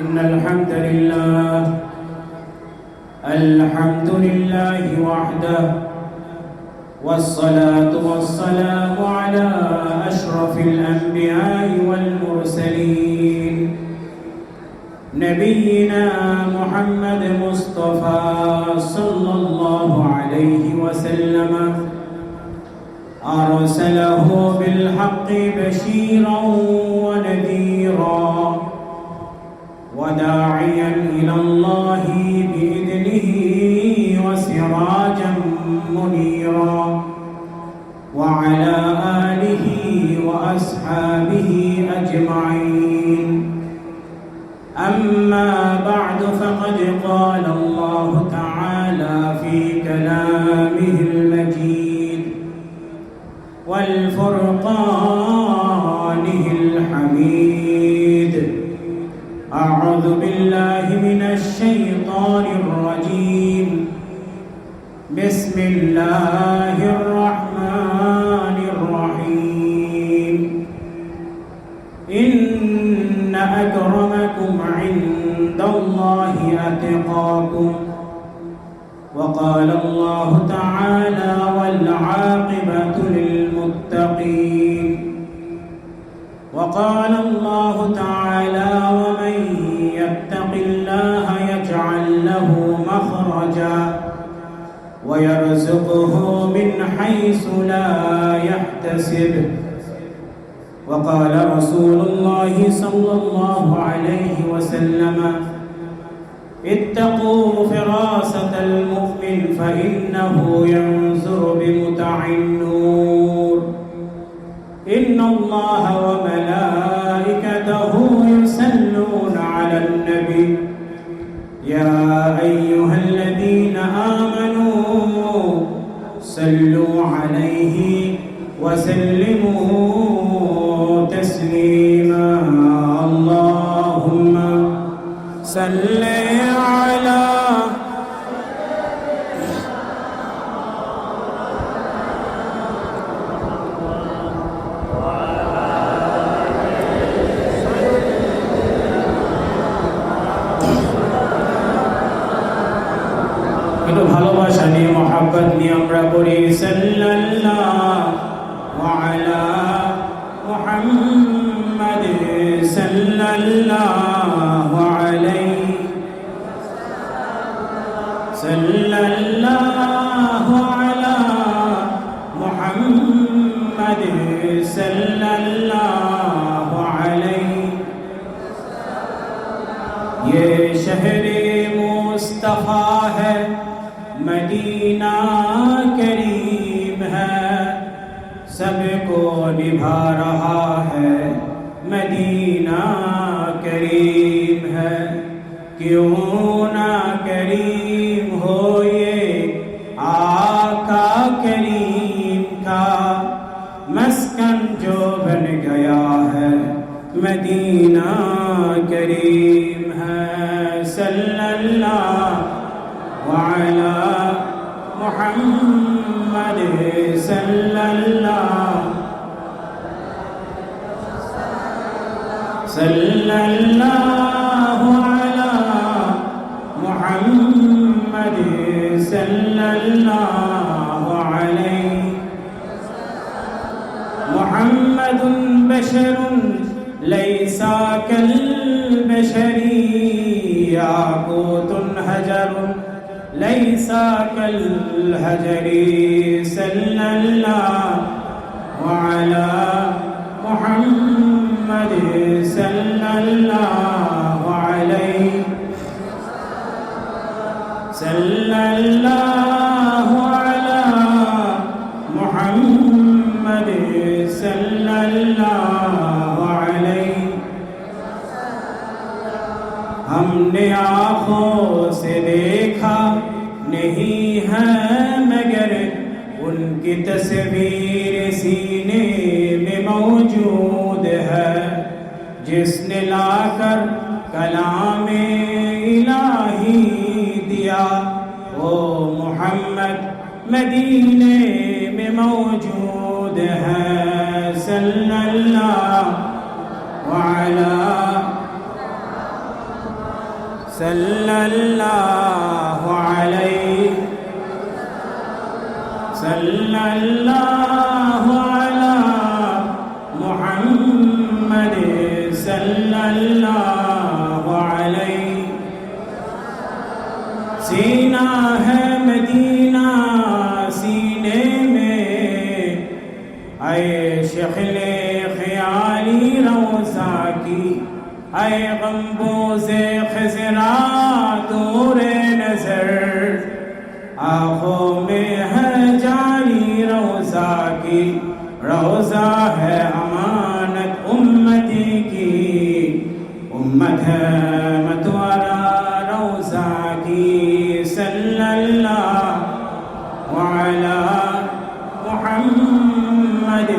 إن الحمد لله وحده والصلاة والسلام على أشرف الأنبياء والمرسلين نبينا محمد مصطفى صلى الله عليه وسلم أرسله بالحق بشيرا ونذيرا وداعيا إلى الله بإذنه وسراجا منيرا وعلى آله وأصحابه أجمعين أما بعد فقد قال الله تعالى في كلامه المجيد والفرقانه الحميد أعوذ بالله من الشيطان الرجيم بسم الله الرحمن الرحيم إن أكرمكم عند الله أتقاكم وقال الله تعالى والعاقبة للمتقين وقال الله تعالى ومن يتق الله يجعل له مخرجا ويرزقه من حيث لا يحتسب وقال رسول الله صلى الله عليه وسلم اتقوا فراسة المؤمن فإنه ينظر بمتع النور إن الله وملائكته يصلون على النبي يا أيها الذين آمنوا صلوا عليه وسلموا تسليما اللهم صل على ভালোবাসা নিয়ে মোহাব্বত নিয়ে আমরা পড়ি সাল্লাল্লাহু আলা মুহাম্মাদ সাল্লাল্লাহু আলাইহি সাল্লাল্লাহু আলা মুহাম্মাদ সাল্লাল্লাহু আলাইহি ये शहर मुस्तफा है मदीना करीम है सबको निभा रहा है मदीना करीम है क्यों ना करीम हो ये आका करीम का मस्कन जो बन गया है मदीना करीम है सल्लल्लाहु अला मुहम्मद सल्लल्लाहु अला मुहम्मद सल्लल्लाहु अलैहि मुहम्मदुन बशरुन लैसा कल बशरी याकूतुन हजरुन लैसा कल हजरी सल्लल्लाहु अला मुहम्मद सल्लल्लाहु अलैहि सल्लल्लाहु अला मुहम्मद सल्लल्लाहु अलैहि हमने आँखों से देखा नहीं है मगर उनकी तस्वीर सीने में मौजूद है जिसने लाकर कलामे इलाही दिया वो मोहम्मद मदीने में मौजूद है सल्लल्लाहु अलैहि সাল্লাল্লাহু আলাইহি সাল্লাল্লাহু আলা মুহাম্মাদ সাল্লাল্লাহু আলাইহি सीना है मदीना सीने में आए शक्ल ख्याली रोज़ा की आए गम्बोज़े खज़रा दूर नज़र आँखों में है जाली रोज़ा की रोज़ा है अमानत उम्मती की उम्मत है मतवारा रोज़ा की सल्लल्लाहु अला मुहम्मद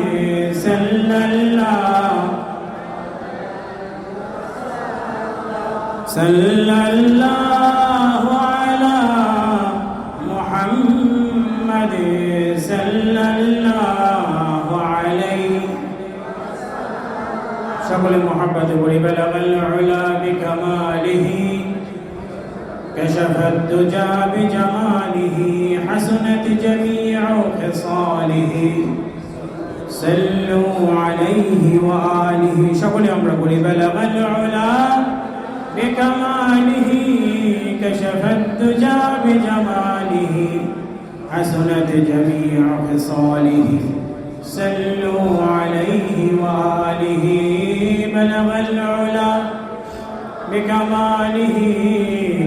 सल्लल्लाहु अला मुहम्मद सल्लल्लाहु अलैहि সকলে मोहब्बत বলি बलगल उला बिकमालिही كشف الدجى بجماله حسنت جميع خصاله صلوا عليه وآله সকলে আমরা বলি بلغ العلا بكماله كشف الدجى بجماله حسنت جميع خصاله صلوا عليه وآله بلغ العلا بكماله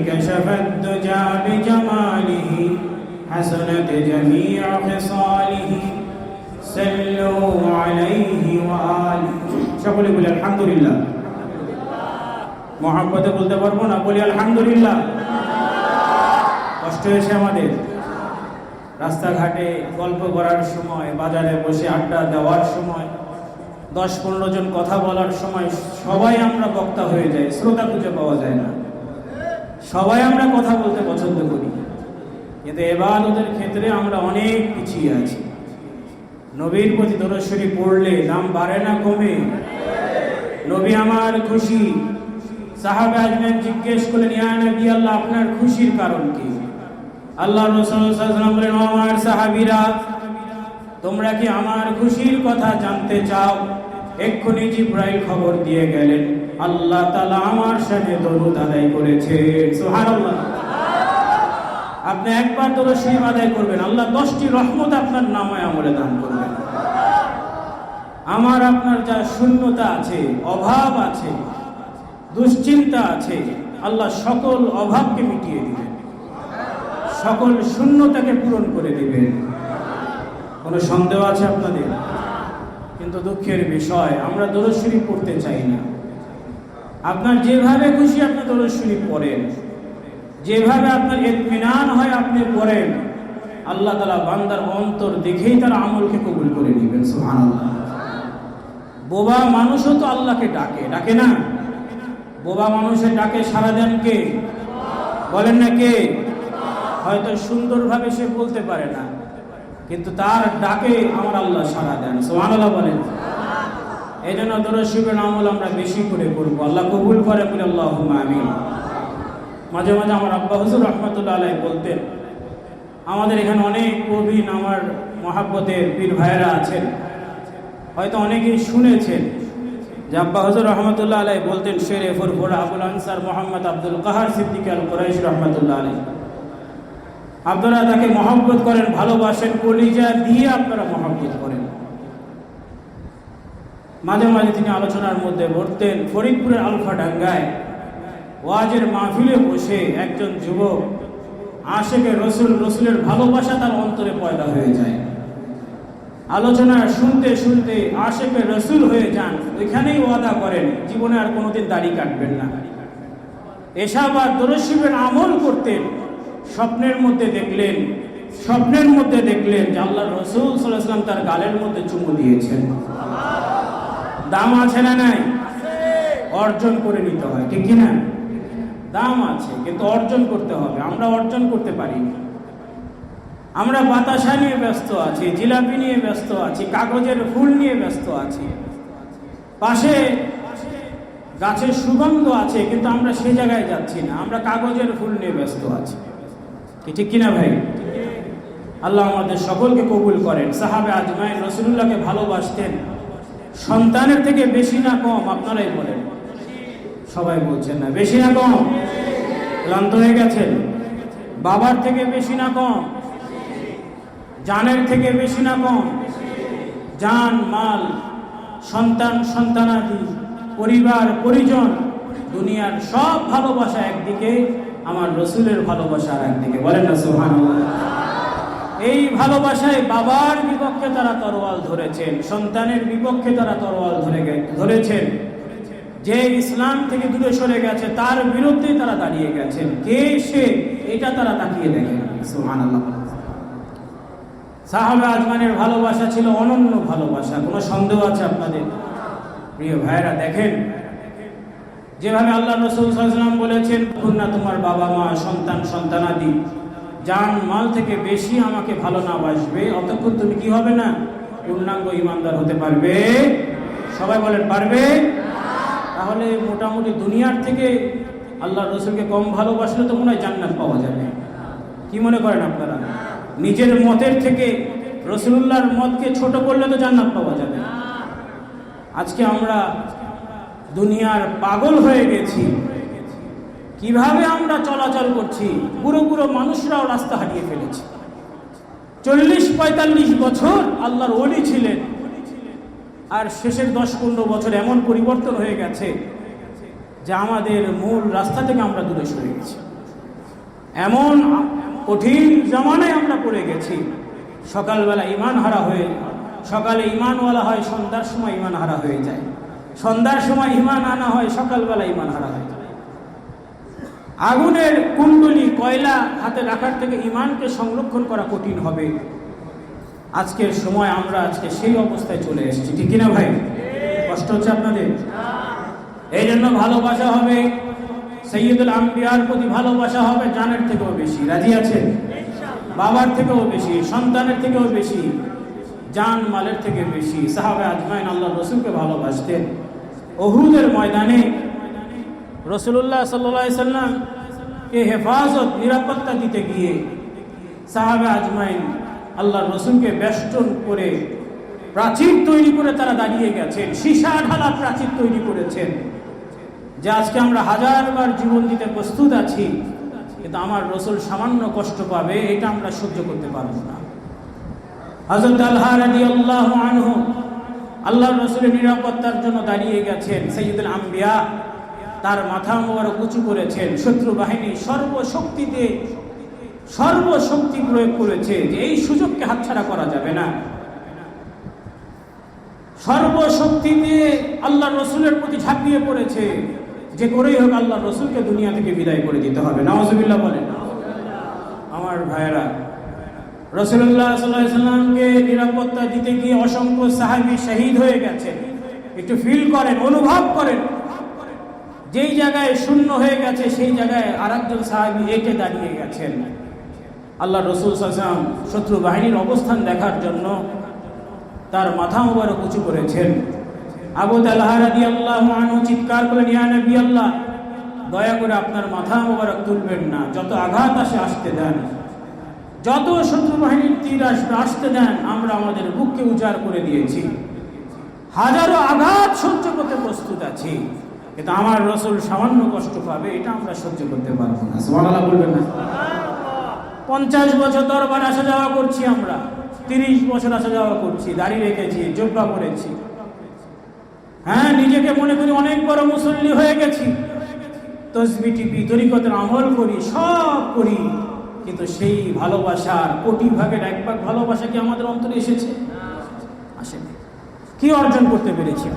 كشف الدجى بجماله حسنت جميع خصاله صلوا عليه وآله সকলে বলি আলহামদুলিল্লাহ মোহাম্মতে বলতে পারবো না বলি আলহামদুলিল্লাহ কষ্ট হয়েছে আমাদের রাস্তাঘাটে গল্প করার সময় বাজারে বসে আড্ডা দেওয়ার সময় 10-15 জন কথা বলার সময় সবাই আমরা বক্তা হয়ে যাই শ্রোতা খুঁজে পাওয়া যায় না সবাই আমরা কথা বলতে পছন্দ করি কিন্তু ইবাদতের ক্ষেত্রে আমরা অনেক পিছিয়ে আছি নবীর প্রতি দরুদ শরীফ পড়লে দাম বাড়ে না কমে নবী আমার খুশি সাহাবা আজমান জিজ্ঞেস করলেন ইয়া নবী আল্লাহ আপনার খুশির কারণ কি আল্লাহ রাসূল সাল্লাল্লাহু আলাইহি ওয়াসাল্লাম বলেন আমার সাহাবীরা তোমরা কি আমার খুশির কথা জানতে চাও এক্ষুনি জিবরাইল খবর দিয়ে গেলেন আল্লাহ তাআলা আমার সাথে দরুদ আদায় করেছে সুবহানাল্লাহ আপনি একবার দরুদ শরীফ আদায় করবেন আল্লাহ 10টি রহমত আপনার নামে আমলে দান করবেন আমার আপনার যা শূন্যতা আছে অভাব আছে দুশ্চিন্তা আছে আল্লাহ সকল অভাবকে মিটিয়ে দিবেন সকল শূন্যতাকে পূরণ করে দিবেন কোনো সন্দেহ আছে আপনাদের কিন্তু দুঃখের বিষয় আমরা দরুদ শরীফ পড়তে চাই না আপনার যেভাবে খুশি আপনি দরুদ শরীফ পড়েন যেভাবে আপনার ইতমিনান হয় আপনি পড়েন আল্লাহ তাআলা বান্দার অন্তর দেখেই তার আমলকে কবুল করে নেবেন সুবহানাল্লাহ বোবা মানুষও তো আল্লাহকে ডাকে ডাকে না বোবা মানুষের ডাকে সাড়া দেন কে বলেন না কে হয়তো সুন্দরভাবে সে বলতে পারে না কিন্তু তার ডাকে আমার আল্লাহ সাড়া দেন সুবহানাল্লাহ বলেন এই জন্য দরুদ শরীফের আমল আমরা বেশি করে করব আল্লাহ কবুল করে বলে আল্লাহুম্মা আমিন মাঝে মাঝে আমার আব্বা হুজুর রহমাতুল্লাহ আলাইহি বলতেন আমাদের এখানে অনেক প্রবীণ আমার মহাব্বতের পীর ভাইয়েরা আছেন হয়তো অনেকেই শুনেছেন যে আব্বা হুজুর রহমাতুল্লাহ আলাইহি বলতেন শেরে ফুরফুরা আবুল আনসার মোহাম্মদ আব্দুল কাহার সিদ্দিক আল কুরাইশি রহমাতুল্লাহ আলাইহি আপনারা তাকে মহব্বত করেন ভালোবাসেন কলিজা দিয়ে আপনারা মহব্বত করেন মাঝে মাঝে তিনি আলোচনার মধ্যে বলতেন ফরিদপুরের আলফাডাঙ্গায় ওয়াজের মাহফিলে বসে একজন যুবক আশেকে রসুলের ভালোবাসা তার অন্তরে পয়দা হয়ে যায় আলোচনা শুনতে শুনতে আশেকে রসুল হয়ে যান ওইখানেই ওয়াদা করেন জীবনে আর কোনোদিন দাড়ি কাটবেন না এসব আর দরুদ শরীফের আমল করতেন স্বপ্নের মধ্যে দেখলেন যে আল্লাহর রাসূল সাল্লাল্লাহু আলাইহি ওয়াসাল্লাম তার গালের মধ্যে চুমু দিয়েছেন দাম আছে না নাই অর্জন করে নিতে হয় ঠিক কি না দাম আছে কিন্তু অর্জন করতে হবে আমরা অর্জন করতে পারি না আমরা বাতাসা নিয়ে ব্যস্ত আছি জিলাপি নিয়ে ব্যস্ত আছি কাগজের ফুল নিয়ে ব্যস্ত আছি পাশে গাছের সুগন্ধ আছে, কিন্তু আমরা সে জায়গায় যাচ্ছি না, আমরা কাগজের ফুল নিয়ে ব্যস্ত আছি। কি ঠিক কিনা ভাই? আল্লাহ আমাদের সকলকে কবুল করেন। সাহাবে আজমাইন রাসূলুল্লাহকে ভালোবাসতেন সন্তানের থেকে বেশি না কম? আপনারাই বলেন। সবাই বলছেন না, বেশি না কম? ক্লান্ত হয়ে গেছেন? বাবার থেকে বেশি না কম? জানের থেকে বেশি না কম? জান মাল, সন্তান সন্তানাদি, পরিবার পরিজন, দুনিয়ার সব ভালোবাসা একদিকে, আমার রসুলের ভালোবাসা আর একদিকে। বলেন না সুবহানাল্লাহ। এই ভালোবাসায় বাবার বিপক্ষে তারা তরোয়াল ধরেছেন, সন্তানের বিপক্ষে তারা তরোয়াল ধরেছেন। যে ইসলাম থেকে দূরে সরে গেছে তার বিরুদ্ধে তারা দাঁড়িয়ে গেছেন। কে সে? এটা তারা তাকিয়ে দেখেন। সুবহানাল্লাহ। সাহাবা আজমানের ভালোবাসা ছিল অনন্য ভালোবাসা, কোনো সন্দেহ আছে আপনাদের? প্রিয় ভাইরা, দেখেন যেভাবে আল্লাহ রাসূল সাল্লাল্লাহু আলাইহি ওয়াসাল্লাম বলেছেন, "কুন্না তোমার বাবা মা সন্তান সন্তানাদি জান মাল থেকে বেশি আমাকে ভালো না বাসবে, অতক্ষণ তুমি কি হবে না? পূর্ণাঙ্গ ইমানদার হতে পারবে।" সবাই বলেন, পারবে? তাহলে মোটামুটি দুনিয়ার থেকে আল্লাহ রসুলকে কম ভালোবাসলে তো মনে হয় জান্নাত পাওয়া যাবে। কি মনে করেন আপনারা? নিজের মতের থেকে রসুলুল্লাহর মতকে ছোট করলে তো জান্নাত পাওয়া যাবে। আজকে আমরা দুনিয়ার পাগল হয়ে গেছি। কিভাবে আমরা চলাচল করছি, পুরো পুরো মানুষরাও রাস্তা হারিয়ে ফেলেছে। 40-45 বছর আল্লাহর ওলি ছিলেন, আর শেষের 10-15 বছর এমন পরিবর্তন হয়ে গেছে যে আমাদের মূল রাস্তা থেকে আমরা দূরে সরে গেছি। এমন কঠিন জামানায় আমরা পড়ে গেছি। সকালবেলা ইমান হারা হয়ে, সকালে ইমানওয়ালা হয়, সন্ধ্যার সময় ইমান হারা হয়ে যায়। সন্ধ্যার সময় ইমান আনা হয়, সকালবেলা ইমান হারা হয়ে যায়। আগুনের কুণ্ডলি কয়লা হাতে রাখার থেকে ইমানকে সংরক্ষণ করা কঠিন হবে। আজকের সময় আমরা আজকে সেই অবস্থায় চলে এসেছি। ঠিক কিনা ভাই? কষ্ট হচ্ছে আপনাদের? এই জন্য ভালোবাসা হবে সাইয়্যিদুল আম্বিয়ার প্রতি, ভালোবাসা হবে জানের থেকেও বেশি। রাজি আছেন? বাবার থেকেও বেশি, সন্তানের থেকেও বেশি, জান মালের থেকে বেশি। সাহাবা আজমাইন আল্লাহ রসুলকে ভালোবাসতেন। উহুদের ময়দানে রাসূলুল্লাহ সাল্লাল্লাহু আলাইহি সাল্লাম কে হেফাজত, নিরাপত্তা দিতে গিয়ে সাহাবা আজমাইন আল্লাহ রসুলকে বেষ্টন করে প্রাচীর তৈরি করে তারা দাঁড়িয়ে গেছেন। সীসা ঢালা প্রাচীর তৈরি করেছেন, যে আজকে আমরা হাজারবার জীবন দিতে প্রস্তুত আছি, কিন্তু আমার রসুল সামান্য কষ্ট পাবে এটা আমরা সহ্য করতে পারবো না। হযরত তালহা রাদিয়াল্লাহু আনহু আল্লাহর রসুলের নিরাপত্তার জন্য দাঁড়িয়ে গেছেন। সাইয়্যিদুল আম্বিয়া তার মাথা মোবারক উঁচু করেছেন। শত্রু বাহিনী সর্বশক্তি প্রয়োগ করেছে যে এই সুযোগকে হাতছাড়া করা যাবে না। সর্বশক্তি দিয়ে আল্লাহ রসুলের প্রতি ঝাঁপিয়ে পড়েছে, যে করেই হোক আল্লাহ রসুলকে দুনিয়া থেকে বিদায় করে দিতে হবে। নাউজুবিল্লাহ বলেন। আমার ভাইয়েরা, রাসূলুল্লাহ সাল্লাল্লাহু আলাইহি সাল্লামকে নিরাপত্তা দিতে গিয়ে অসংখ্য সাহাবী শহীদ হয়ে গেছে। একটু ফিল করেন, অনুভব করেন, যেই জায়গায় শূন্য হয়ে গেছে সেই জায়গায় আরেকজন সাহাবী এঁটে দাঁড়িয়ে গেছেন। আল্লাহ রসুল সাল্লাল্লাহু আলাইহি ওয়াসাল্লাম শত্রু বাহিনীর অবস্থান দেখার জন্য তার মাথা মোবারক উঁচু করেছেন। আবু তালহা রাদিয়াল্লাহু আনহু চিৎকার করলেন, ইয়া নবী আল্লাহ, দয়া করে আপনার মাথা মোবারক তুলবেন না, যত আঘাত আসতে দেন, যত শত্রু বাহিনীর তীর আসতে দেন, আমরা আমাদের বুককে উজাড় করে দিয়েছি, হাজারো আঘাত সহ্য করতে প্রস্তুত আছি, কিন্তু আমার রসুল সামান্য কষ্ট পাবে এটা আমরা সহ্য করতে পারবো না। সুবহানাল্লাহ বলবেন না? 50 বছর দরবার আসা যাওয়া করছি আমরা, 30 বছর আসা যাওয়া করছি, দাড়ি রেখেছি, জুব্বা পরেছি, হ্যাঁ, নিজেকে মনে করি অনেক বড় মুসল্লি হয়ে গেছি, তসবিহ টিপি, তরিকতের আমল করি, সব করি, কিন্তু সেই ভালোবাসার 1 ভাগের 1 ভাগ ভালোবাসা কি আমাদের অন্তরে এসেছে? আসেনি। কি অর্জন করতে পেরেছি?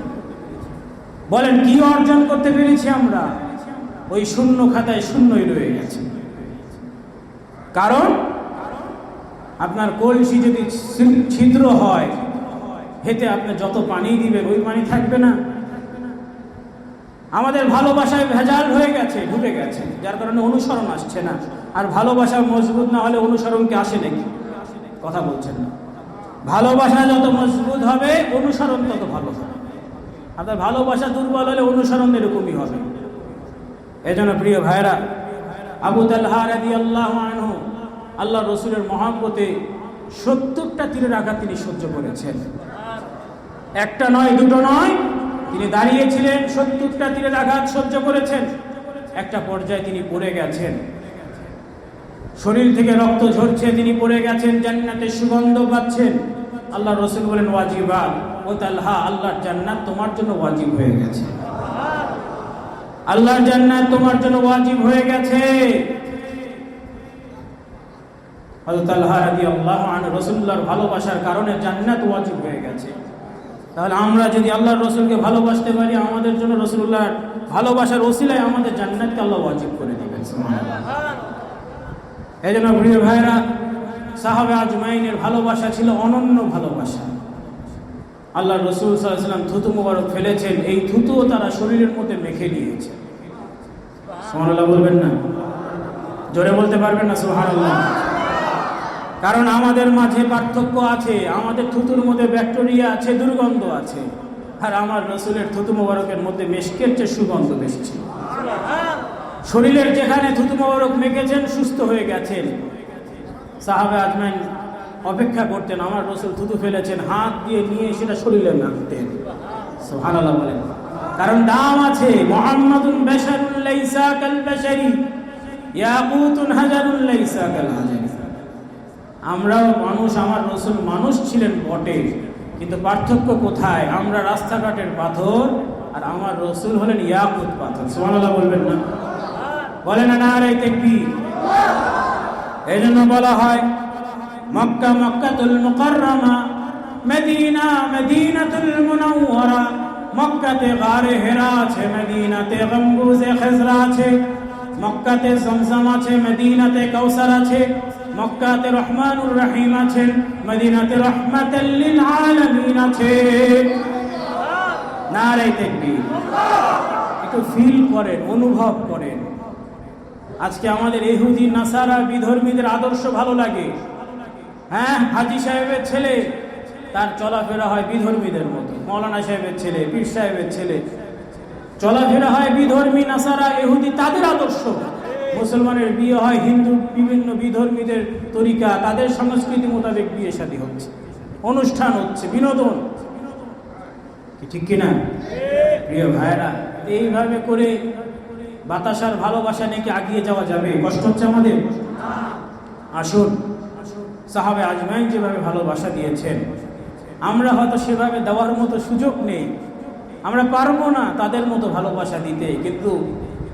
বলেন, কি অর্জন করতে পেরেছি আমরা? ওই শূন্য খাতায় শূন্যই রয়ে গেছে। কারণ আপনার কলসি যদি ছিদ্র হয়, হেতে আপনি যত পানি দিবেন ওই পানি থাকবে না। আমাদের ভালোবাসায় ভেজাল হয়ে গেছে, ঢুকে গেছে, যার কারণে অনুসরণ আসছে না। আর ভালোবাসা মজবুত না হলে অনুসরণকে আসে নাকি? কথা বলছেন না। ভালোবাসা যত মজবুত হবে অনুসরণ তত ভালো হবে। আপনার ভালোবাসা দুর্বল হলে অনুসরণ এরকমই হবে। এজন্য প্রিয় ভাইরা, আবু তালহা রাদিয়াল্লাহু আনহু আল্লাহ রসুলের মহব্বতে 70টা তীরের আঘাত তিনি সহ্য করেছেন। একটা নয়, দুটো নয়, তিনি দাঁড়িয়েছিলেন, 70টা তীরের আঘাত সহ্য করেছেন। একটা পর্যায়ে তিনি পড়ে গেছেন, শরীর থেকে রক্ত ঝরছে, তিনি পড়ে গেছেন, জান্নাতের সুগন্ধ পাচ্ছেন। আল্লাহ রসুল বলেন, ওয়াজিবাত, ও তালহা, আল্লাহর জান্নাত তোমার জন্য ওয়াজিব হয়ে গেছে, আল্লাহর জান্নাত তোমার জন্য ওয়াজিব হয়ে গেছে। হযরত তালহা রাদিয়াল্লাহু আনহু রাসূলুল্লাহর ভালোবাসার কারণে জান্নাত ওয়াজিব হয়ে গেছে। তাহলে আমরা যদি আল্লাহর রাসূলকে ভালোবাসতে পারি, আমাদের জন্য রাসূলুল্লাহর ভালোবাসার ওসিলায় আমাদের জান্নাতকে আল্লাহ ওয়াজিব করে দিবেন। সুবহানাল্লাহ। এজন্য প্রিয় ভাইরা, সাহাবা আজমাইনের ভালোবাসা ছিল অনন্য ভালোবাসা। আল্লাহ রসুল সাল্লাল্লাহু আলাইহি ওয়াসাল্লাম থুতু মুবারক ফেলেছেন, এই থুতুও তারা শরীরের মধ্যে মেখে নিয়েছে। সুবহানাল্লাহ বলবেন না? জোরে বলতে পারবেন না সুবহানাল্লাহ? কারণ আমাদের মাঝে পার্থক্য আছে, আমাদের থুতুর মধ্যে ব্যাকটেরিয়া আছে, দুর্গন্ধ আছে, আর আমার রসুলের থুতু মুবারকের মধ্যে মেশকের চেয়ে সুগন্ধ বেশি ছিল। শরীরের যেখানে থুতু মুবারক মেখেছেন সুস্থ হয়ে গেছেন। সাহাবা আজমাইন অপেক্ষা করতেন, আমার রসুল থুতু ফেলেছেন, হাত দিয়ে নিয়ে সেটা শরীরে মাখতেন। সুবহানাল্লাহ বলেন। কারণ দাম আছে, মুহাম্মাদুন বাশারুন লাইসা কাল বাশারি, ইয়াকুতুন হাজারুন লাইসা কাল হাজারি। আমরাও মানুষ, আমার রসুল মানুষ ছিলেন বটে, কিন্তু পার্থক্য কোথায়? আমরা রাস্তাঘাটের পাথর, আর আমার রসুল হলেন ইয়াকুত পাথর। সুবহানাল্লাহ বলবেন না? বলেন না নারে তাকবীর। এই জন্য বলা হয় মক্কা মক্কাতুল মুকাররমা, মদিনা মদিনাতুল মুনাওয়ারা। মক্কাতে গারে হেরা আছে, মদিনাতে গম্বুজে খেজরা আছে, মক্কাতে জমজম আছে, মদিনাতে কাউসার আছে, মক্কাতে রহমানুর রহিম আছেন, মদিনাতে রহমাতাল লিল আলামিন আছে। নারে তাকবীর। একটু ফিল করেন, অনুভব করেন। আজকে আমাদের ইহুদি নাসারা বিধর্মীদের আদর্শ ভালো লাগে। হ্যাঁ, হাজী সাহেবের ছেলে, তার চলাফেরা হয় বিধর্মীদের মতো। মৌলানা সাহেবের ছেলে, পীর সাহেবের ছেলে, চলাফেরা হয় বিধর্মী, নাসারা ইহুদি তাদের আদর্শ। মুসলমানের বিয়ে হয় হিন্দু বিভিন্ন বিধর্মীদের তরিকা, তাদের সংস্কৃতি মোতাবেক বিয়ে শাদী হচ্ছে, অনুষ্ঠান হচ্ছে, বিনোদন। ঠিক কিনা প্রিয় ভাইরা? এইভাবে করে বাতাসার ভালোবাসা নিয়ে কি আগিয়ে যাওয়া যাবে? কষ্ট হচ্ছে আমাদের? আসুন, সাহাবে আজমাইন যেভাবে ভালোবাসা দিয়েছেন, আমরা হয়তো সেভাবে দেওয়ার মতো সুযোগ নেই, আমরা পারবো না তাদের মতো ভালোবাসা দিতে, কিন্তু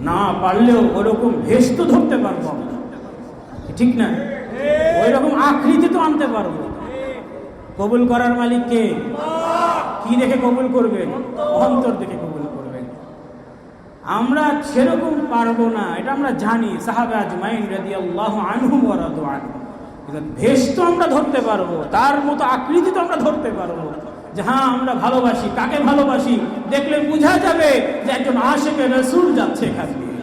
না পারলেও ওরকম ভেষ তো ধরতে পারবো আমরা, ঠিক না? ওই রকম আকৃতি তো আনতে পারবো। কবুল করার মালিক কে? কি দেখে কবুল করবেন? অন্তর দেখে কবুল করবেন। আমরা সেরকম পারবো না, এটা আমরা জানি। সাহাবে আজমাইন রাদিয়াল্লাহু আনহুম ওয়া রাদু আনহু, ভেষ তো আমরা ধরতে পারবো, তার মতো আকৃতি তো আমরা ধরতে পারবো যে হ্যাঁ আমরা ভালোবাসি। কাকে ভালোবাসি? দেখলে বোঝা যাবে যে একজন আশিকে রাসূল যাচ্ছে এখান দিয়ে।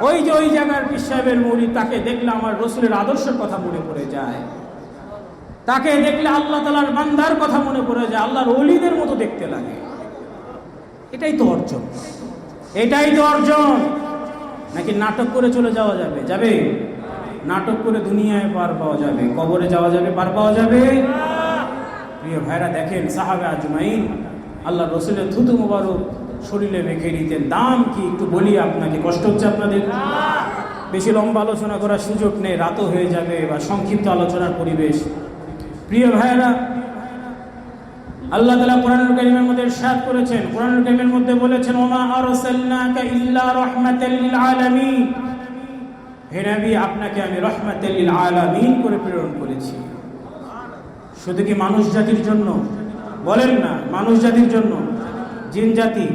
ওই যে ওই জায়গার পীর সাহেবের মুরিদ, তাকে দেখলে আমার রসুলের আদর্শের কথা মনে পড়ে যায়। তাকে দেখলে আল্লাহ তাআলার বান্দার কথা মনে পড়ে যায়, আল্লাহর ওলিদের মতো দেখতে লাগে। এটাই তো অর্জন, এটাই তো অর্জন। নাকি নাটক করে চলে যাওয়া যাবে? যাবে? নাটক করে দুনিয়ায় পার পাওয়া যাবে, কবরে যাওয়া যাবে, পার পাওয়া যাবে? প্রিয় ভাইরা, দেখেন সাহাবে আজমাইন আল্লাহ রসুলের থুতু মুবারক শরীরে মেখে নিতেন। দাম কি একটু বলি আপনাকে, কষ্ট হচ্ছে আপনাদের? বেশি লম্বা আলোচনা করার সুযোগ নেই, রাতও হয়ে যাবে, বা সংক্ষিপ্ত আলোচনার পরিবেশ। প্রিয় ভাইরা, আল্লাহ তাআলা কোরআনুল কারীমের মধ্যে ইরশাদ করেছেন, কোরআনুল কারীমের মধ্যে বলেছেন, ওমা আরসালনাকা ইল্লা রাহমাতাল লিল আলামিন। হে নবী, আপনাকে আমি রাহমাতাল লিল আলামিন করে প্রেরণ করেছি। শুধু কি মানুষ জাতির জন্য? বলেন না, মানুষ জাতির জন্য, জিন জাতি,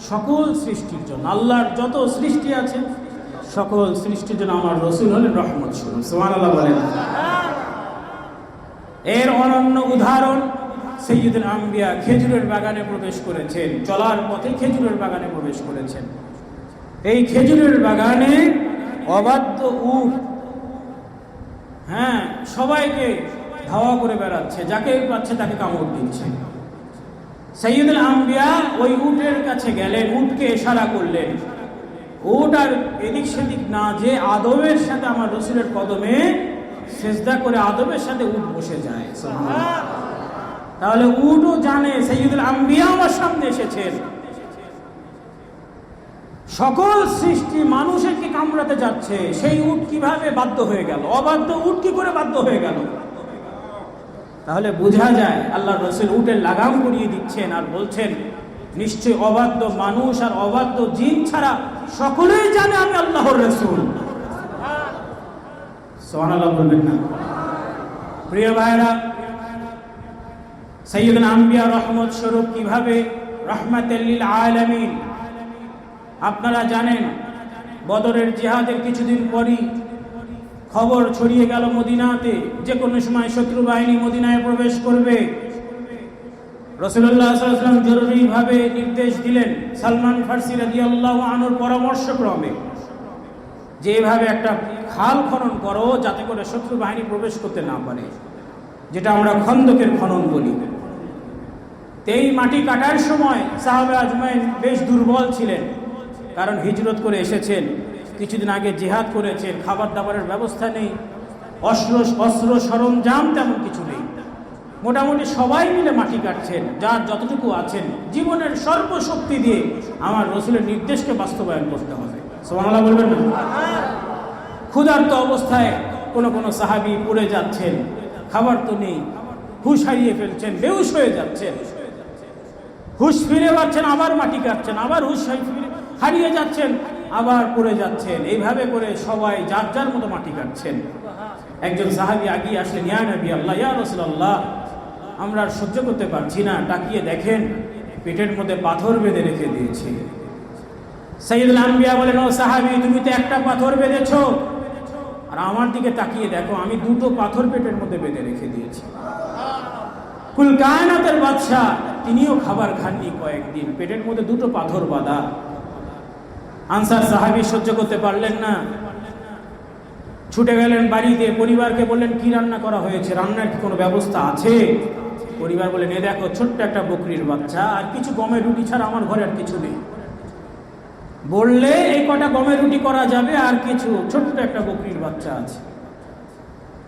সকল সৃষ্টির জন্য। আল্লাহর যত সৃষ্টি আছে সকল সৃষ্টির জন্য আমার রাসূল হলেন রহমত স্বরূপ। সুবহানাল্লাহ বলেন। এর অনন্য উদাহরণ সাইয়্যিদুল আম্বিয়া খেজুরের বাগানে প্রবেশ করেছেন, চলার পথে খেজুরের বাগানে প্রবেশ করেছেন। এই খেজুরের বাগানে অবাধ্য উট, হ্যাঁ, সবাইকে ধাওয়া করে বেড়াচ্ছে, যাকে পাচ্ছে তাকে কামড় দিচ্ছে। সাইয়্যিদুল আম্বিয়া ওই উটের কাছে গেলেন, উটকে ইশারা করলেন। উট আর এদিক সেদিক না, যে আদবের সাথে আমার রসুলের কদমে সেজদা করে আদবের সাথে উট বসে যায়। তাহলে উটও জানে সাইয়্যিদুল আম্বিয়া আমার সামনে এসেছেন। সকল সৃষ্টি মানুষকে কামড়াতে যাচ্ছে, সেই উট কিভাবে বাধ্য হয়ে গেল? অবাধ্য উট কি করে বাধ্য হয়ে গেল? তাহলে বোঝা যায় আল্লাহর রাসূল উটের লাগাম করিয়ে দিচ্ছেন আর বলছেন, নিশ্চয় অবাধ্য মানুষ আর অবাধ্য জিন ছাড়া সকলেই জানে আমি আল্লাহর রাসূল। সুবহানাল্লাহ বলবেন না? প্রিয় ভাইরা, সাইয়্যিদুল আম্বিয়া রহমত স্বরূপ কিভাবে রাহমাতাল লিল আলামিন। আপনারা জানেন বদরের জিহাদের কিছুদিন পরই খবর ছড়িয়ে গেল মদিনাতে, যে কোনো সময় শত্রু বাহিনী মদিনায় প্রবেশ করবে। রাসূলুল্লাহ সাল্লাল্লাহু আলাইহি ওয়াসাল্লাম জরুরিভাবে নির্দেশ দিলেন সালমান ফারসি রাদিয়াল্লাহু আনহুর পরামর্শক্রমে, যে এভাবে একটা খাল খনন করো যাতে করে শত্রু বাহিনী প্রবেশ করতে না পারে, যেটা আমরা খন্দকের খনন বলি। এই মাটি কাটার সময় সাহাবা আজমাইন বেশ দুর্বল ছিলেন, কারণ হিজরত করে এসেছেন, কিছুদিন আগে জিহাদ করেছেন, খাবার দাবারের ব্যবস্থা নেই, অস্ত্র সরঞ্জাম তেমন কিছু নেই। মোটামুটি সবাই মিলে মাটি কাটছেন, যার যতটুকু আছেন জীবনের সর্বশক্তি দিয়ে আমার রসুলের নির্দেশকে বাস্তবায়ন করতে হবে। সুবহানাল্লাহ বলবেন না? ক্ষুধার্ত অবস্থায় কোনো সাহাবী পড়ে যাচ্ছেন, খাবার তো নেই, হুঁশ হারিয়ে ফেলছেন, বেহুশ হয়ে যাচ্ছেন, হুঁশ ফিরে পাচ্ছেন, আবার মাটি কাটছেন, আবার হুঁশ হারিয়ে যাচ্ছেন, আবার পড়ে যাচ্ছেন। এইভাবে করে সবাই যার যার মতো মাটি কাটছেন। একজন সাহাবী আগিয়ে আসলেন, ইয়া নবী আল্লাহ, ইয়া রাসূলুল্লাহ, আমরা আর সহ্য করতে পারছি না, তাকিয়ে দেখেন পেটের মধ্যে পাথর বেঁধে রেখে দিয়েছি। সাইয়্যিদুল আম্বিয়া বলেন, ও সাহাবী, তুমি তো একটা পাথর বেঁধেছো, আর আমার দিকে তাকিয়ে দেখো আমি দুটো পাথর পেটের মধ্যে বেঁধে রেখে দিয়েছি। কুল কায়নাতের বাদশা তিনিও খাবার খাননি কয়েকদিন, পেটের মধ্যে দুটো পাথর বাঁধা। আনসার সাহাবী সহ্য করতে পারলেন না, ছুটে গেলেন বাড়িতে, পরিবারকে বললেন কি রান্না করা হয়েছে, রান্নার কি কোনো ব্যবস্থা আছে? পরিবার বললেন, এ দেখো ছোট্ট একটা বকরির বাচ্চা, আর কিছু গমের রুটি ছাড়া আমার ঘরে আর কিছু নেই। বললে এই কটা গমের রুটি করা যাবে, আর কিছু ছোট্ট একটা বকরির বাচ্চা আছে।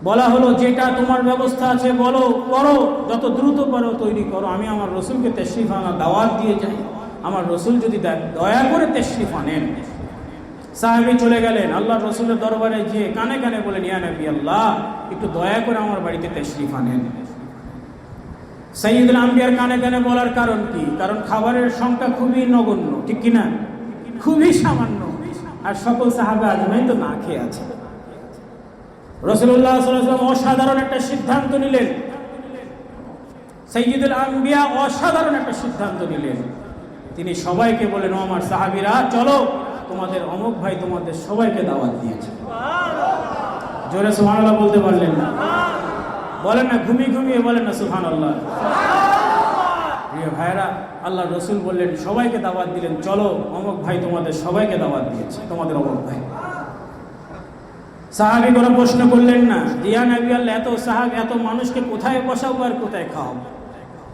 বলা হলো, যেটা তোমার ব্যবস্থা আছে বলো, করো, যত দ্রুত পারো তৈরি করো, আমি আমার রসুলকে তাশরীফ আনার দাওয়াত দিয়ে যাই, আমার রসুল যদি দয়া করে তাশরীফ আনেন। সাহাবী চলে গেলেন, আল্লাহর রসুলের দরবারে গিয়ে কানে কানে বলেন, ইয়া নবী আল্লাহ, একটু দয়া করে আমার বাড়িতে তাশরীফ আনেন। সাইয়্যিদুল আম্বিয়ার কানে কানে বলার কারণ কি? কারণ খাবারের সংখ্যা খুবই নগণ্য, ঠিক কিনা? খুবই সামান্য, আর সকল সাহাবা আজমাইন তো না খেয়ে আছে। রাসূলুল্লাহ সাল্লাল্লাহু আলাইহি ওয়াসাল্লাম অসাধারণ একটা সিদ্ধান্ত নিলেন। সাইয়্যিদুল আম্বিয়া অসাধারণ একটা সিদ্ধান্ত নিলেন। তিনি সবাইকে বলেন, ও আমার সাহাবীরা, চলো, তোমাদের অমুক ভাই তোমাদের সবাইকে দাওয়াত দিয়েছে। জোরে সুবহানাল্লাহ বলতে পারলেন না? বলেন না, ঘুমিয়ে বলেন না সুবহানাল্লাহ। প্রিয় ভাইরা, আল্লাহর রাসূল বললেন, সবাইকে দাওয়াত দিলেন, চলো, অমুক ভাই তোমাদের সবাইকে দাওয়াত দিয়েছে, তোমাদের অমুক ভাই। সাহাবী কোনো প্রশ্ন করলেন না, ইয়া নবী আল্লাহ, এত মানুষকে কোথায় বসাবো আর কোথায় খাওয়াবো?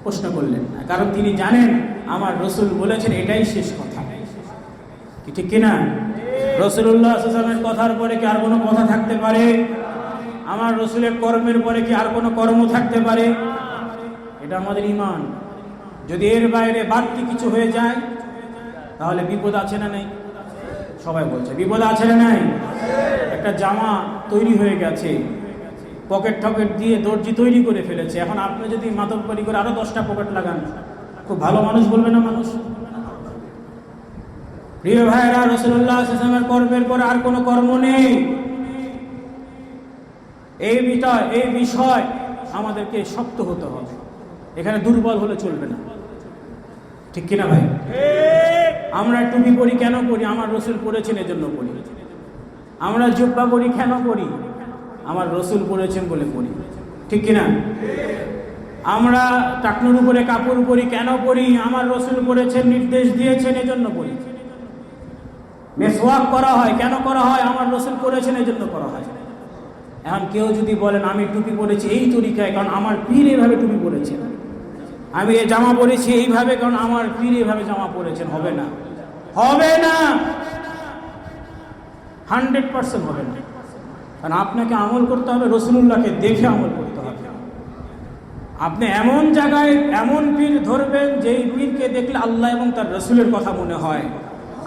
প্রশ্ন করলেন না, কারণ তিনি জানেন আমার রসুল বলেছেন এটাই শেষ কথা। কি ঠিক কিনা? রাসূলুল্লাহ সাল্লাল্লাহু আলাইহি ওয়াসাল্লামের কথার পরে কি আর কোনো কথা থাকতে পারে? আমার রসুলের কর্মের পরে কি আর কোনো কর্ম থাকতে পারে? এটা আমাদের ঈমান। যদি এর বাইরে বাড়তি কিছু হয়ে যায় তাহলে বিপদ আছে না নেই? সবাই বলছে বিপদ আছে না নাই? একটা জামা তৈরি হয়ে গেছে, পকেট টকেট দিয়ে দর্জি তৈরি করে ফেলেছে, এখন আপনি যদি মাদকবাড়ি করে আরো 10টা পকেট লাগান, খুব ভালো মানুষ বলবে না মানুষ? প্রিয় ভাইরা, রাসূলুল্লাহ সাল্লাল্লাহু আলাইহি ওয়াসাল্লামের কর্মের পর আর কোনো কর্ম নেই। এই বিষয় আমাদেরকে শক্ত হতে হবে, এখানে দুর্বল হলে চলবে না, ঠিক কিনা ভাই? আমরা টুপি পরি কেন পরি? আমার রসুল পরেছেন এজন্য পরি। আমরা জুব্বা পরি কেন পরি? আমার রসুল পরেছেন বলে পরি, ঠিক কিনা? আমরা টাকনুর উপরে কাপড় পরি কেন পরি? আমার রসুল পরেছেন, নির্দেশ দিয়েছেন, এজন্য পরি। মেসওয়াক করা হয় কেন করা হয়? আমার রসুল করেছেন এজন্য করা হয়। এখন কেউ যদি বলেন আমি টুপি পরেছি এই তরিকায় কারণ আমার পীর এভাবে টুপি পরেছেন, আমি এই জামা পরেছি এইভাবে কারণ আমার পীর এইভাবে জামা পরেছেন, হবে না, হবে না, 100% হবে না। কারণ আপনাকে আমল করতে হবে, রাসূলুল্লাহকে দেখে আমল করতে হবে। আপনি এমন জায়গায় এমন পীর ধরবেন যেই পীরকে দেখলে আল্লাহ এবং তার রাসূলের কথা মনে হয়।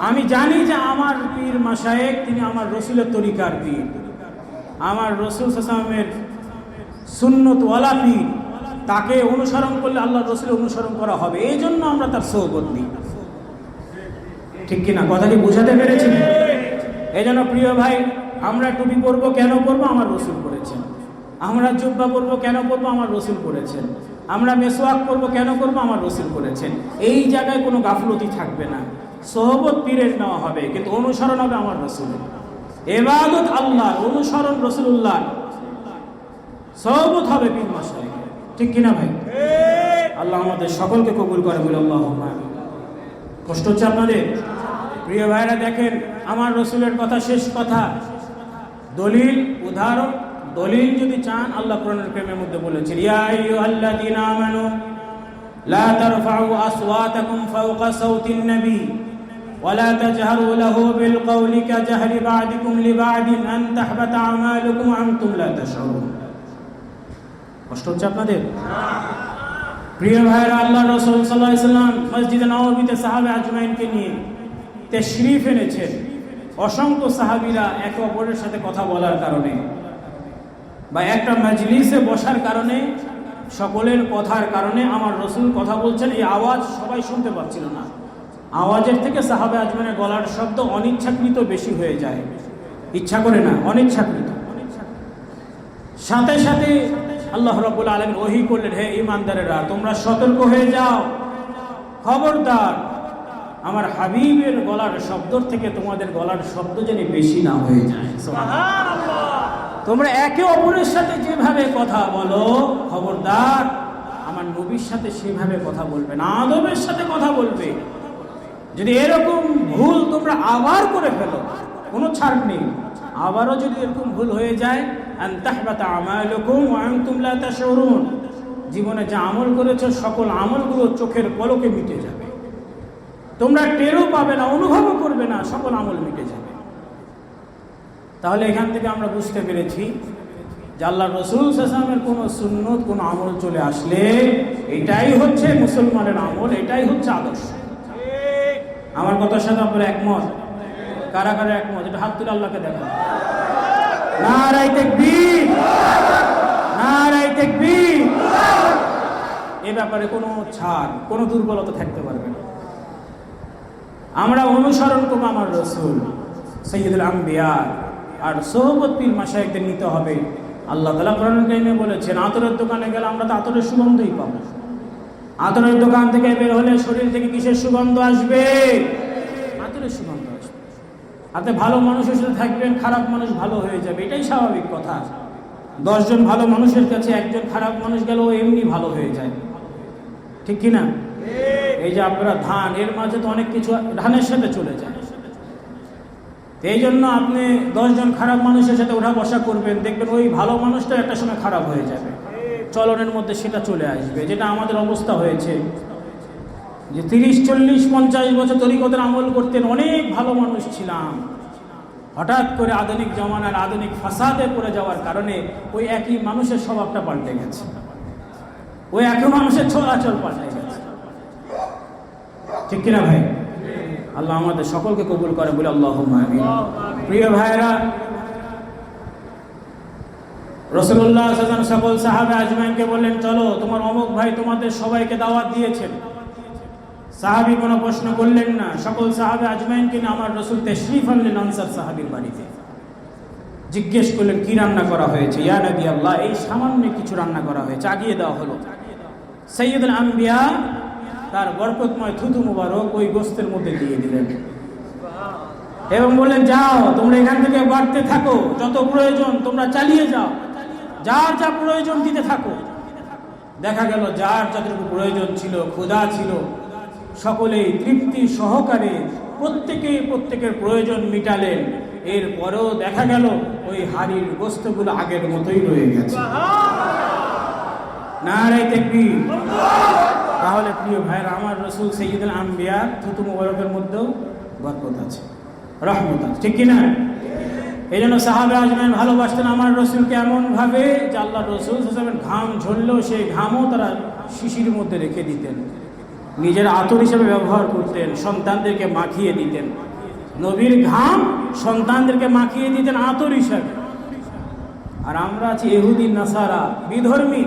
আমি জানি যে আমার পীর মাশায়েখ তিনি আমার রাসূলের তরিকার পীর, আমার রাসূল সাল্লাল্লাহু আলাইহি ওয়াসাল্লামের সুন্নতওয়ালা পীর, তাকে অনুসরণ করলে আল্লাহর রাসূলের অনুসরণ করা হবে। এই জন্য আমরা তার সোহবত নিই, ঠিক কিনা? কথা কি বোঝাতে পেরেছি? এই জন্য প্রিয় ভাই, আমরা টুপি পরবো কেন পরবো? আমার রাসূল করেছেন। আমরা জুব্বা পরবো কেন পরবো? আমার রাসূল করেছেন। আমরা মেসওয়াক করবো কেন করবো? আমার রাসূল করেছেন। এই জায়গায় কোনো গাফলতি থাকবে না। সোহবত পীরের নেওয়া হবে, কিন্তু অনুসরণ হবে আমার রাসূলের। ইবাদত আল্লাহর, অনুসরণ রাসূলুল্লাহ, সোহবত হবে পীর মাশায়েখের, ঠিক কিনা ভাই? আল্লাহ আমাদের সকলকে কবুল করে বলে আল্লাহুম্মা আমিন। কষ্ট হচ্ছে আপনাদের? প্রিয় ভাইরা দেখেন, আমার রাসূলের কথা শেষ কথা, দলিল উদাহরণ দলিল যদি চান, আল্লাহ কোরআনের প্রেমের মধ্যে বলেছেন, ইয়া আইয়ুহাল্লাযীনা আমানু লা তারফাউ আসওয়াতাকুম ফাওকা সাওতিন নবী ওয়া লা তাজহারু লাহু বিল কওলি কাজাহরি বা'দিকুম লিবা'দিন আন তাহবাতা আমালুকুম ওয়া আনতুম লা তাশউরুন। কষ্ট হচ্ছে আপনাদের? প্রিয় ভাইরা, আল্লাহর রাসূল সাল্লাল্লাহু আলাইহি ওয়াসাল্লাম মসজিদে নববীতে সাহাবে আজমাইনকে নিয়ে তাশরীফ এনেছেন। অসংখ্য সাহাবীরা একে অপরের সাথে কথা বলার কারণে বা একটা মজলিসে বসার কারণে, সকলের কথার কারণে আমার রাসূল কথা বলছেন, এই আওয়াজ সবাই শুনতে পাচ্ছিল না। আওয়াজের থেকে সাহাবে আজমাইনের গলার শব্দ অনিচ্ছাকৃত বেশি হয়ে যায়, ইচ্ছা করে না, অনিচ্ছাকৃত। সাথে সাথে আল্লাহ রাব্বুল আলামিন ওহী করলেন, হে ঈমানদারেরা, তোমরা সতর্ক হয়ে যাও, খবরদার আমার হাবিবের গলার শব্দ থেকে তোমাদের গলার শব্দ যেন বেশি না হয়ে যায়। সুবহানাল্লাহ। তোমরা একে অপরের সাথে যেভাবে কথা বলো, খবরদার আমার নবীর সাথে সেভাবে কথা বলবে না, আদবের সাথে কথা বলবে। যদি এরকম ভুল তোমরা আবার করে ফেলো, কোনো ছাড় নেই, আবারও যদি এরকম ভুল হয়ে যায়, আন তাহবাতা আমালুকুম ওয়া আনতুম লা তাশউরুন, জীবনে যা আমল করেছো সকল আমলগুলো চোখের পলকে মিটে যাবে, তোমরা টেরও পাবে না, অনুভবও করবে না, সকল আমল মিটে যাবে। তাহলে এখান থেকে আমরা বুঝতে পেরেছি যে আল্লাহর রাসূল সাল্লাল্লাহু আলাইহি ওয়াসাল্লামের কোনো সুন্নত, কোনো আমল চলে আসলে এটাই হচ্ছে মুসলমানের আমল, এটাই হচ্ছে আদর্শ। আমার কথার সাথে আপনারা একমত? কারা কারা একমত? এটা হাত তুলে আল্লাহকে দেখান। নারায়ে তাকবীর, নারায়ে তাকবীর। এ ব্যাপারে কোনো ছাড়, কোনো দুর্বলতা থাকতে পারবে না। আমরা অনুসরণ করবো আমার রাসূল সাইয়্যিদুল আম্বিয়া, আর সোহবত পীর মাশায়েখদের নিতে হবে। আল্লাহ তাআলা কোরআনুল কারীমে বলেছেন, আতরের দোকানে গেলে আমরা তো আতরের সুগন্ধই পাবো। আতরের দোকান থেকে বের হলে শরীর থেকে কিসের সুগন্ধ আসবে? আতরের সুগন্ধ আসবে। আপনি ভালো মানুষের সাথে থাকবেন, খারাপ মানুষ ভালো হয়ে যাবে, এটাই স্বাভাবিক কথা। 10 জন ভালো মানুষের কাছে একজন খারাপ মানুষ গেল, ও এমনি ভালো হয়ে যায়, ঠিক কিনা? এই যে আপনারা ধান, এর মাঝে তো অনেক কিছু ধানের সাথে চলে যায়। এই জন্য আপনি 10 জন খারাপ মানুষের সাথে ওঠা বসা করবেন, দেখবেন ওই ভালো মানুষটা একটা সময় খারাপ হয়ে যাবে, চলনের মধ্যে সেটা চলে আসবে। যেটা আমাদের অবস্থা হয়েছে, যে 30, 40, 50 বছর তরিকতের আমল করতেন, অনেক ভালো মানুষ ছিলাম, হঠাৎ করে আধুনিক জমানার আধুনিক ফাসাদে পড়ে যাওয়ার কারণে ওই একই মানুষের স্বভাবটা পাল্টে গেছে, ওই একই মানুষের চলাচল পাল্টে গেছে, ঠিক কিনা ভাই? আল্লাহ আমাদের সকলকে কবুল করে বলে আল্লাহুম্মা আমিন। প্রিয় ভাইরা, রাসূলুল্লাহ সাল্লাল্লাহু আলাইহি ওয়াসাল্লাম সকল সাহাবা আজমাইনকে বললেন, চলো, তোমার অমুক ভাই তোমাদের সবাইকে দাওয়াত দিয়েছেন। সাহাবী কোনো প্রশ্ন করলেন না, সকল সাহাবা আজমাইনকে নিয়ে আমার রাসূল তাশরীফ আনলেন আনসার সাহাবীর বাড়িতে। জিজ্ঞেস করলেন, কি রান্না করা হয়েছে? ইয়া নবী আল্লাহ, এই সামান্য কিছু রান্না করা হয়েছে, আগিয়ে দেওয়া হলো। সাইয়্যিদুল আম্বিয়া তার বরকতময় থুতু মুবারক ওই গোশতের মধ্যে দিয়ে দিলেন এবং বললেন, যাও, তোমরা এখান থেকে বাড়তে থাকো, যত প্রয়োজন তোমরা চালিয়ে যাও, যার যা প্রয়োজন দিতে থাকো। দেখা গেল যার যতটুকু প্রয়োজন ছিল, ক্ষুধা ছিল, সকলেই তৃপ্তি সহকারে প্রত্যেকের প্রয়োজন মিটালেন। এরপরেও দেখা গেল ওই হাড়ির গোশতগুলো আগের মতোই রয়ে গেছে। নারায়ে তাকবীর, তাহলে প্রিয় ভাইরা, আমার রসুল সাইয়্যিদুল আম্বিয়া থুতু মুবারকের মধ্যেও বরকত আছে, রহমত আছে, ঠিক কিনা? এই জন্য সাহাবে আজমাইন ভালোবাসতেন আমার রসুলকে এমনভাবে যে আল্লাহ রসুল ঘাম ঝরলেও সেই ঘামও তারা শিশির মধ্যে রেখে দিতেন, নিজের আতর হিসেবে ব্যবহার করতেন, সন্তানদেরকে মাখিয়ে দিতেন। নবীর ঘাম সন্তানদেরকে মাখিয়ে দিতেন আতর হিসাবে। আর আমরা আছি ইহুদি নাসারা, বিধর্মী।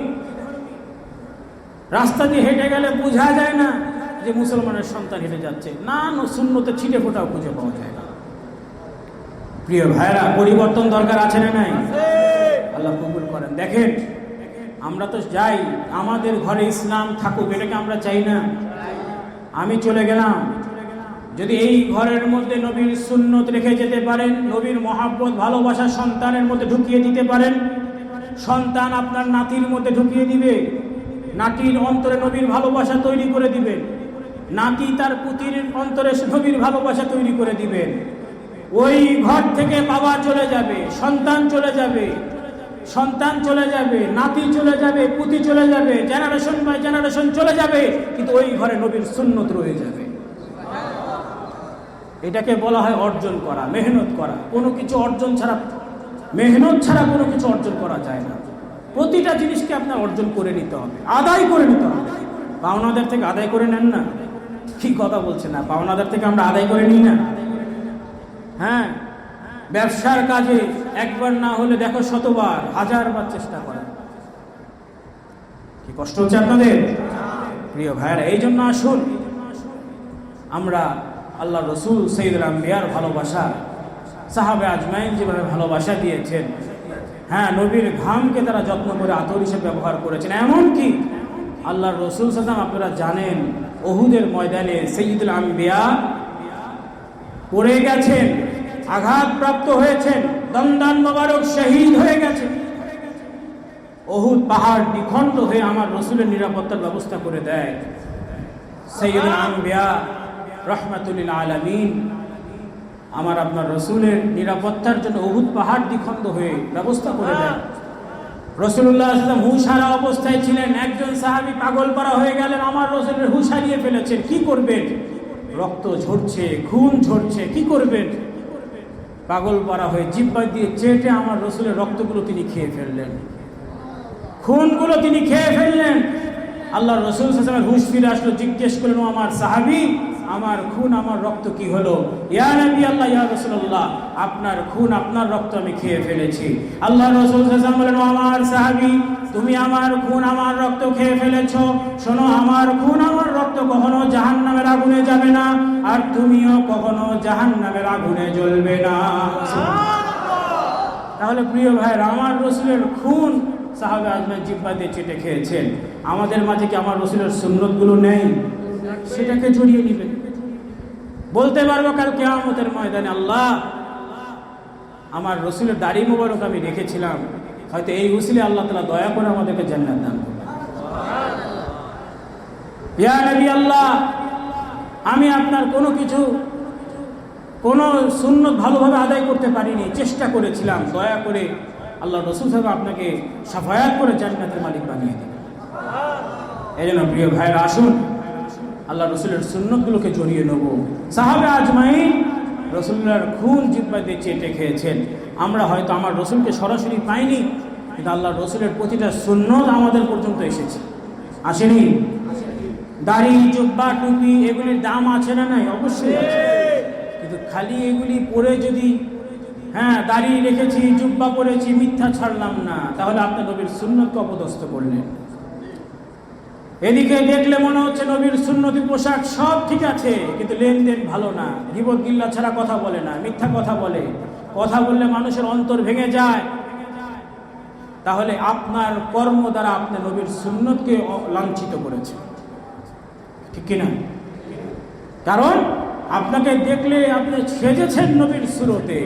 রাস্তা দিয়ে হেঁটে গেলে বোঝা যায় না যে মুসলমানের সন্তান হেঁটে যাচ্ছে, না সুন্নতে ছিটে ফোটাও খুঁজে পাওয়া যায় না। প্রিয় ভাইরা, পরিবর্তন দরকার আছে না নাই? আল্লাহ কবুল করেন। দেখেন, আমরা তো যাই আমাদের ঘরে ইসলাম থাকুক, এটাকে আমরা চাই না? আমি চলে গেলাম, যদি এই ঘরের মধ্যে নবীর সুন্নত রেখে যেতে পারেন, নবীর মহাব্বত ভালোবাসা সন্তানের মধ্যে ঢুকিয়ে দিতে পারেন, সন্তান আপনার নাতির মধ্যে ঢুকিয়ে দিবে, নাতির অন্তরে নবীর ভালোবাসা তৈরি করে দিবেন, নাতি তার পুতির অন্তরে নবীর ভালোবাসা তৈরি করে দিবেন। ওই ঘর থেকে বাবা চলে যাবে, সন্তান চলে যাবে, সন্তান চলে যাবে, নাতি চলে যাবে, পুতি চলে যাবে, জেনারেশন বাই জেনারেশন চলে যাবে, কিন্তু ওই ঘরে নবীর সুন্নত রয়ে যাবে। এটাকে বলা হয় অর্জন করা, মেহনত করা। কোনো কিছু অর্জন ছাড়া, মেহনত ছাড়া কোনো কিছু অর্জন করা যায় না। প্রতিটা জিনিসকে আপনার অর্জন করে নিতে হবে, আদায় করে নিতে হবে। পাওনাদার থেকে আদায় করে নেন না? কি কথা বলছে না? পাওনাদার থেকে আমরা আদায় করে নিই না? হ্যাঁ, ব্যবসার কাজে একবার না হলে দেখো শতবার, হাজারবার চেষ্টা করা। কি কষ্ট হচ্ছে আপনাদের? প্রিয় ভাইরা, এই জন্য আসুন আমরা আল্লাহ রসুল সাইয়্যিদুল আম্বিয়ার ভালোবাসা, সাহাবে আজমাইন যেভাবে ভালোবাসা দিয়েছেন, হ্যাঁ, নবীর ঘামকে তারা যত্ন করে আতর হিসেবে ব্যবহার করেছেন। এমনকি আল্লাহ রসুল সাল্লাল্লাহু আলাইহি ওয়াসাল্লাম, আপনারা জানেন, উহুদের ময়দানে সাইয়্যিদুল আম্বিয়া পড়ে গেছেন, আঘাতপ্রাপ্ত হয়েছেন, দমদান মোবারক শহীদ হয়ে গেছেন। উহুদ পাহাড় দ্বিখণ্ড হয়ে আমার রসুলের নিরাপত্তার ব্যবস্থা করে দেয় সাইয়্যিদুল আম্বিয়া রাহমাতুল লিল আলামিন। আমার আপনার রসুলের নিরাপত্তার জন্য উহুদ পাহাড় দ্বিখণ্ড হয়ে ব্যবস্থা করে দেয়। রাসূলুল্লাহ সাল্লাল্লাহু আলাইহি ওয়াসাল্লাম হুঁশ হারা অবস্থায় ছিলেন, একজন সাহাবী পাগলপাড়া হয়ে গেলেন, আমার রসুলের হুঁশ হারিয়ে ফেলেছেন, কি করবেন? রক্ত ঝরছে, খুন ঝরছে, কি করবেন? পাগলপাড়া হয়ে জিহ্বা দিয়ে চেটে আমার রসুলের রক্তগুলো তিনি খেয়ে ফেললেন, খুনগুলো তিনি খেয়ে ফেললেন। আল্লাহ রসুল সাল্লাল্লাহু আলাইহি ওয়াসাল্লাম হুঁশ ফিরে আসলো, জিজ্ঞেস করলেন, আমার সাহাবী, আমার খুন আমার রক্ত কি হলো? ইয়া নবী আল্লাহ, ইয়া রাসূলুল্লাহ, আপনার খুন আপনার রক্ত আমি খেয়ে ফেলেছি। আল্লাহ রাসূল সাল্লাল্লাহু আলাইহি ওয়াসাল্লাম বলেন, আমার সাহাবী, তুমি আমার খুন আমার রক্ত খেয়ে ফেলেছো, শোনো, আমার খুন আমার রক্ত কখনো জাহান্নামের আগুনে যাবে না, আর তুমিও কখনো জাহান্নামের আগুনে জ্বলবে না। তাহলে প্রিয় ভাইরা, আমার রসুলের খুন সাহাবে আজমাইন জিহ্বা দিয়ে চেটে খেয়েছেন। আমাদের মাঝে কি আমার রসুলের সুন্নতগুলো নেই? সেটাকে জড়িয়ে নিবেন। বলতে পারবো কাল কিয়ামতের ময়দানে, আল্লাহ, আমার রসুলের দাড়ি মোবারক আমি রেখেছিলাম, হয়তো এই উসিলে আল্লাহ তাআলা দয়া করে আমাদেরকে জান্নাত দান করবেন। ইয়া নবী আল্লাহ, আমি আপনার কোনো কিছু, কোনো সুন্নত ভালোভাবে আদায় করতে পারিনি, চেষ্টা করেছিলাম, দয়া করে আল্লাহ রসুল সাহেব আপনাকে সাফায়াত করে জান্নাতের মালিক বানিয়ে দেবেন। এই জন্য প্রিয় ভাইরা, আসুন আল্লাহ রসুলের সুন্নতগুলোকে জড়িয়ে নেব। সাহাবে আজমাইন রসুল্লাহর খুন জিহ্বা দিয়ে চেটে খেয়েছেন। আমরা হয়তো আমার রসুলকে সরাসরি পাইনি, কিন্তু আল্লাহ রসুলের প্রতিটা সুন্নত আমাদের পর্যন্ত এসেছে, আসেনি? দাড়ি, জুব্বা, টুপি, এগুলির দাম আছে না নাই? অবশ্যই আছে। কিন্তু খালি এগুলি পরে যদি, হ্যাঁ, দাড়ি রেখেছি, জুব্বা পরেছি, মিথ্যা ছাড়লাম না, তাহলে আপনার নবীর সুন্নতকে অপদস্থ করলেন। এদিকে দেখলে মনে হচ্ছে নবীর সুন্নতি পোশাক সব ঠিক আছে, কিন্তু লেনদেন ভালো না, গীবত গিল্লা ছাড়া কথা বলে না, মিথ্যা কথা বলে, কথা বললে মানুষের অন্তর ভেঙে যায়, তাহলে আপনার কর্ম দ্বারা আপনি নবীর সুন্নতকে লাঞ্ছিত করেছেন, ঠিক কিনা? কারণ আপনাকে দেখলে আপনি সেজেছেন নবীর সুরতে,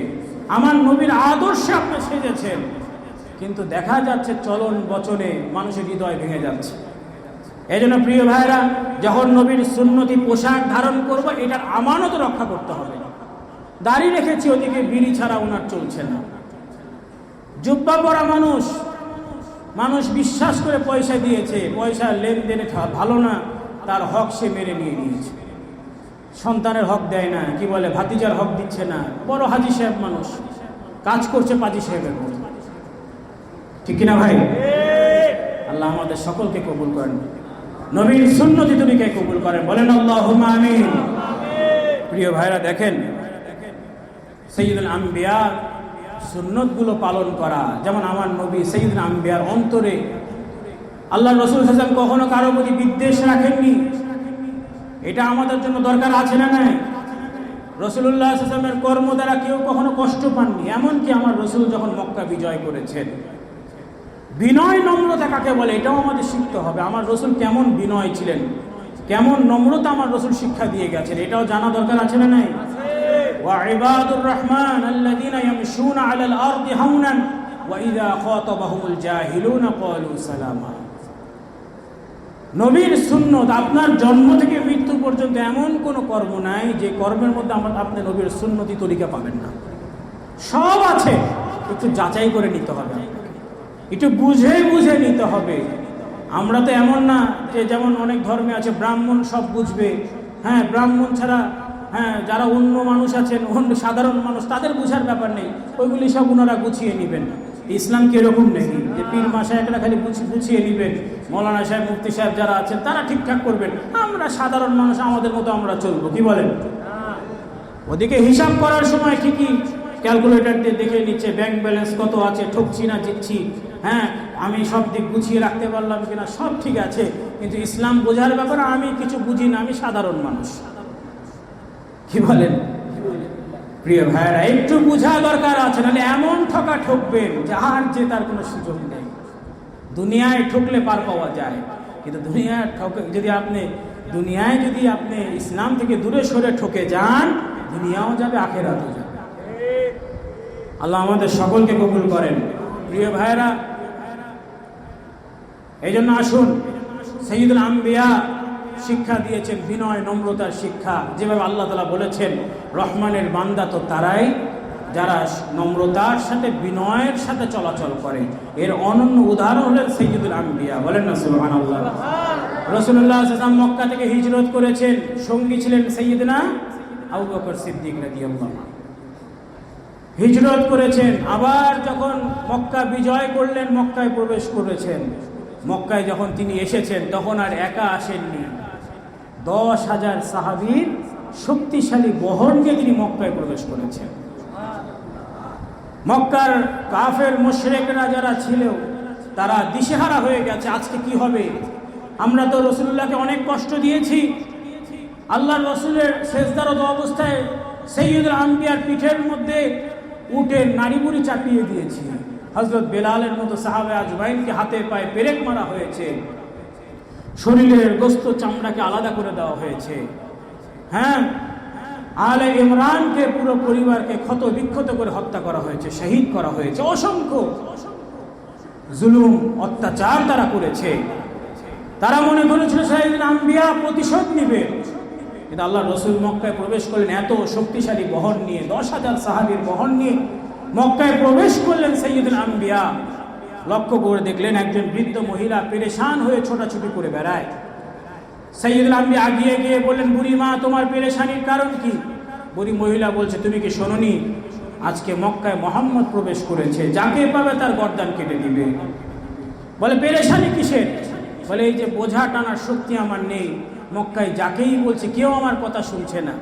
আমার নবীর আদর্শে আপনি সেজেছেন, কিন্তু দেখা যাচ্ছে চলন বচনে মানুষের হৃদয় ভেঙে যাচ্ছে। এই জন্য প্রিয় ভাইরা, যখন নবীর সুন্নতি পোশাক ধারণ করব, এটার আমানত রক্ষা করতে হবে। দাড়ি রেখেছি, ওদিকে বিড়ি ছাড়া ওনার চলছে না। জুব্বা পরা মানুষ বিশ্বাস করে পয়সা দিয়েছে, পয়সা লেনদেনে ভালো না, তার হক সে মেরে নিয়ে নিয়েছে। সন্তানের হক দেয় না, কি বলে ভাতিজার হক দিচ্ছে না। বড় হাজি সাহেব মানুষ, কাজ করছে পাজি সাহেবের মতো, ঠিক কিনা ভাই? আল্লাহ আমাদের সকলকে কবুল করেন, নবীর সুন্নতি তরিকায় কবুল করেন, বলেন আল্লাহুম্মা আমিন। প্রিয় ভাইরা, দেখেন সাইয়্যিদুল আম্বিয়া সুন্নতগুলো পালন করা, যেমন আমার নবী সাইয়্যিদুল আম্বিয়ার অন্তরে আল্লাহ রাসূল সাল্লাল্লাহু আলাইহি ওয়াসাল্লাম কখনো কারো প্রতি বিদ্বেষ রাখেননি। এটা আমাদের জন্য দরকার আছে না নাই? রাসূলুল্লাহ সাল্লাল্লাহু আলাইহি ওয়াসাল্লামের কর্ম দ্বারা কেউ কখনো কষ্ট পাননি। এমনকি আমার রাসূল যখন মক্কা বিজয় করেছেন, বিনয় নম্রতা কাকে বলে এটাও আমাদের শিখতে হবে। আমার রাসূল কেমন বিনয় ছিলেন, কেমন নম্রতা আমার রাসূল শিক্ষা দিয়ে গেছেন, এটাও জানা দরকার আছে না নাই? ওয়া ইবাদুর রহমান আল্লাযীনা ইয়ামশুনা আলাল আরদি হাওনান ওয়া ইযা খাতাবাহুমুল জাহিলুনা ক্বালু সালামা। নবীর সুন্নত, আপনার জন্ম থেকে মৃত্যু পর্যন্ত এমন কোনো কর্ম নাই যে কর্মের মধ্যে আপনি নবীর সুন্নতি তরিকা পাবেন না। সব আছে, একটু যাচাই করে নিতে হবে, একটু বুঝে বুঝে নিতে হবে। আমরা তো এমন না যে যেমন অনেক ধর্মে আছে ব্রাহ্মণ সব বুঝবে। হ্যাঁ, ব্রাহ্মণ ছাড়া যারা অন্য মানুষ আছেন, অন্য সাধারণ মানুষ, তাদের বুঝার ব্যাপার নেই, ওইগুলি সব ওনারা গুছিয়ে নেবেন। ইসলাম কি এরকম নেই যে পীর মাশায়েখরা খালি গুছিয়ে নেবেন, মৌলানা সাহেব মুফতি সাহেব যারা আছেন তারা ঠিকঠাক করবেন, আমরা সাধারণ মানুষ আমাদের মতো আমরা চলবো, কি বলেন? ওদিকে হিসাব করার সময় ঠিকই ক্যালকুলেটর দিয়ে দেখে নিচ্ছে ব্যাংক ব্যালেন্স কত আছে, ঠকছি না জিতছি, হ্যাঁ আমি সব দিক গুছিয়ে রাখতে পারলাম কিনা, সব ঠিক আছে। কিন্তু ইসলাম বোঝার ব্যাপারে আমি কিছু বুঝি না, আমি সাধারণ মানুষ, কি বলেন? প্রিয় ভাইরা, একটু বোঝা দরকার আছে, নাহলে এমন ঠকা ঠকবেন যে আর জেতার কোনো সুযোগ নেই। দুনিয়ায় ঠকলে পার পাওয়া যায়, কিন্তু দুনিয়ায় যদি আপনি ইসলাম থেকে দূরে সরে ঠকে যান, দুনিয়াও যাবে আখিরাতও যাবে। আল্লাহ আমাদের সকলকে কবুল করেন। প্রিয় ভাইরা, এই জন্য আসুন, সাইয়্যিদুল আম্বিয়া শিক্ষা দিয়েছেন বিনয় নম্রতার শিক্ষা। যেভাবে আল্লাহ তাআলা বলেছেন, রহমানের বান্দা তো তারাই যারা নম্রতার সাথে বিনয়ের সাথে চলাচল করে। এর অনন্য উদাহরণ হলেন সাইয়্যিদুল আম্বিয়া, বলেন না সুবহানাল্লাহ। রাসূলুল্লাহ সাল্লাল্লাহু আলাইহি ওয়াসাল্লাম মক্কা থেকে হিজরত করেছেন, সঙ্গী ছিলেন সাইয়্যিদনা আবু বকর সিদ্দিক রাদিয়াল্লাহু আনহু। হিজরত করেছেন, আবার যখন মক্কা বিজয় করলেন, মক্কায় প্রবেশ করেছেন। মক্কায় যখন তিনি এসেছেন তখন আর একা আসেননি, 10,000 সাহাবীর শক্তিশালী বহর নিয়ে তিনি মক্কায় প্রবেশ করেছেন। মক্কার কাফের মুশরিকরা যারা ছিল তারা দিশেহারা হয়ে গেছে, আজকে কি হবে? আমরা তো রাসূলুল্লাহকে অনেক কষ্ট দিয়েছি, আল্লাহর রাসূলের সেজদারত অবস্থায় সাইয়্যিদুল আম্বিয়ার পিঠের মধ্যে উটের নাড়িভুড়ি চাপিয়ে দিয়েছি, হযরত বেলালের মতো সাহাবে আজমাইনকে হাতে পায়ে পেরেক মারা হয়েছে, শরীরের গোস্ত চামড়াকে আলাদা করে দেওয়া হয়েছে। হ্যাঁ, আলে ইমরানকে পুরো পরিবারকে ক্ষত বিক্ষত করে হত্যা করা হয়েছে, শহীদ করা হয়েছে। অসংখ্য জুলুম অত্যাচার তারা করেছে। তারা মনে করেছিল সাইয়্যিদুল আম্বিয়া প্রতিশোধ নেবে, কিন্তু আল্লাহর রাসূল মক্কায় প্রবেশ করলেন এত শক্তিশালী বহর নিয়ে, 10,000 সাহাবীর বহর নিয়ে মক্কায় প্রবেশ করলেন সাইয়্যিদুল আম্বিয়া। লক্ষ্য করে দেখলেন একজন বৃদ্ধ মহিলা পেরেশান হয়ে ছোটাছুটি করে বেড়ায়। সাইয়্যিদুল আম্বিয়া আগিয়ে গিয়ে বললেন, বুড়ি মা, তোমার পেরেশানির কারণ কি? বুড়ি মহিলা বলছে, তুমি কি শোনোনি আজকে মক্কায় মুহাম্মদ প্রবেশ করেছে, যাকে পাবে তার গর্দান কেটে দিবে। বলে, পেরেশানি কিসের? বলে, এই যে বোঝা টানার শক্তি আমার নেই, মক্কায় যাকেই বলছে কেউ আমার কথা শুনছে না।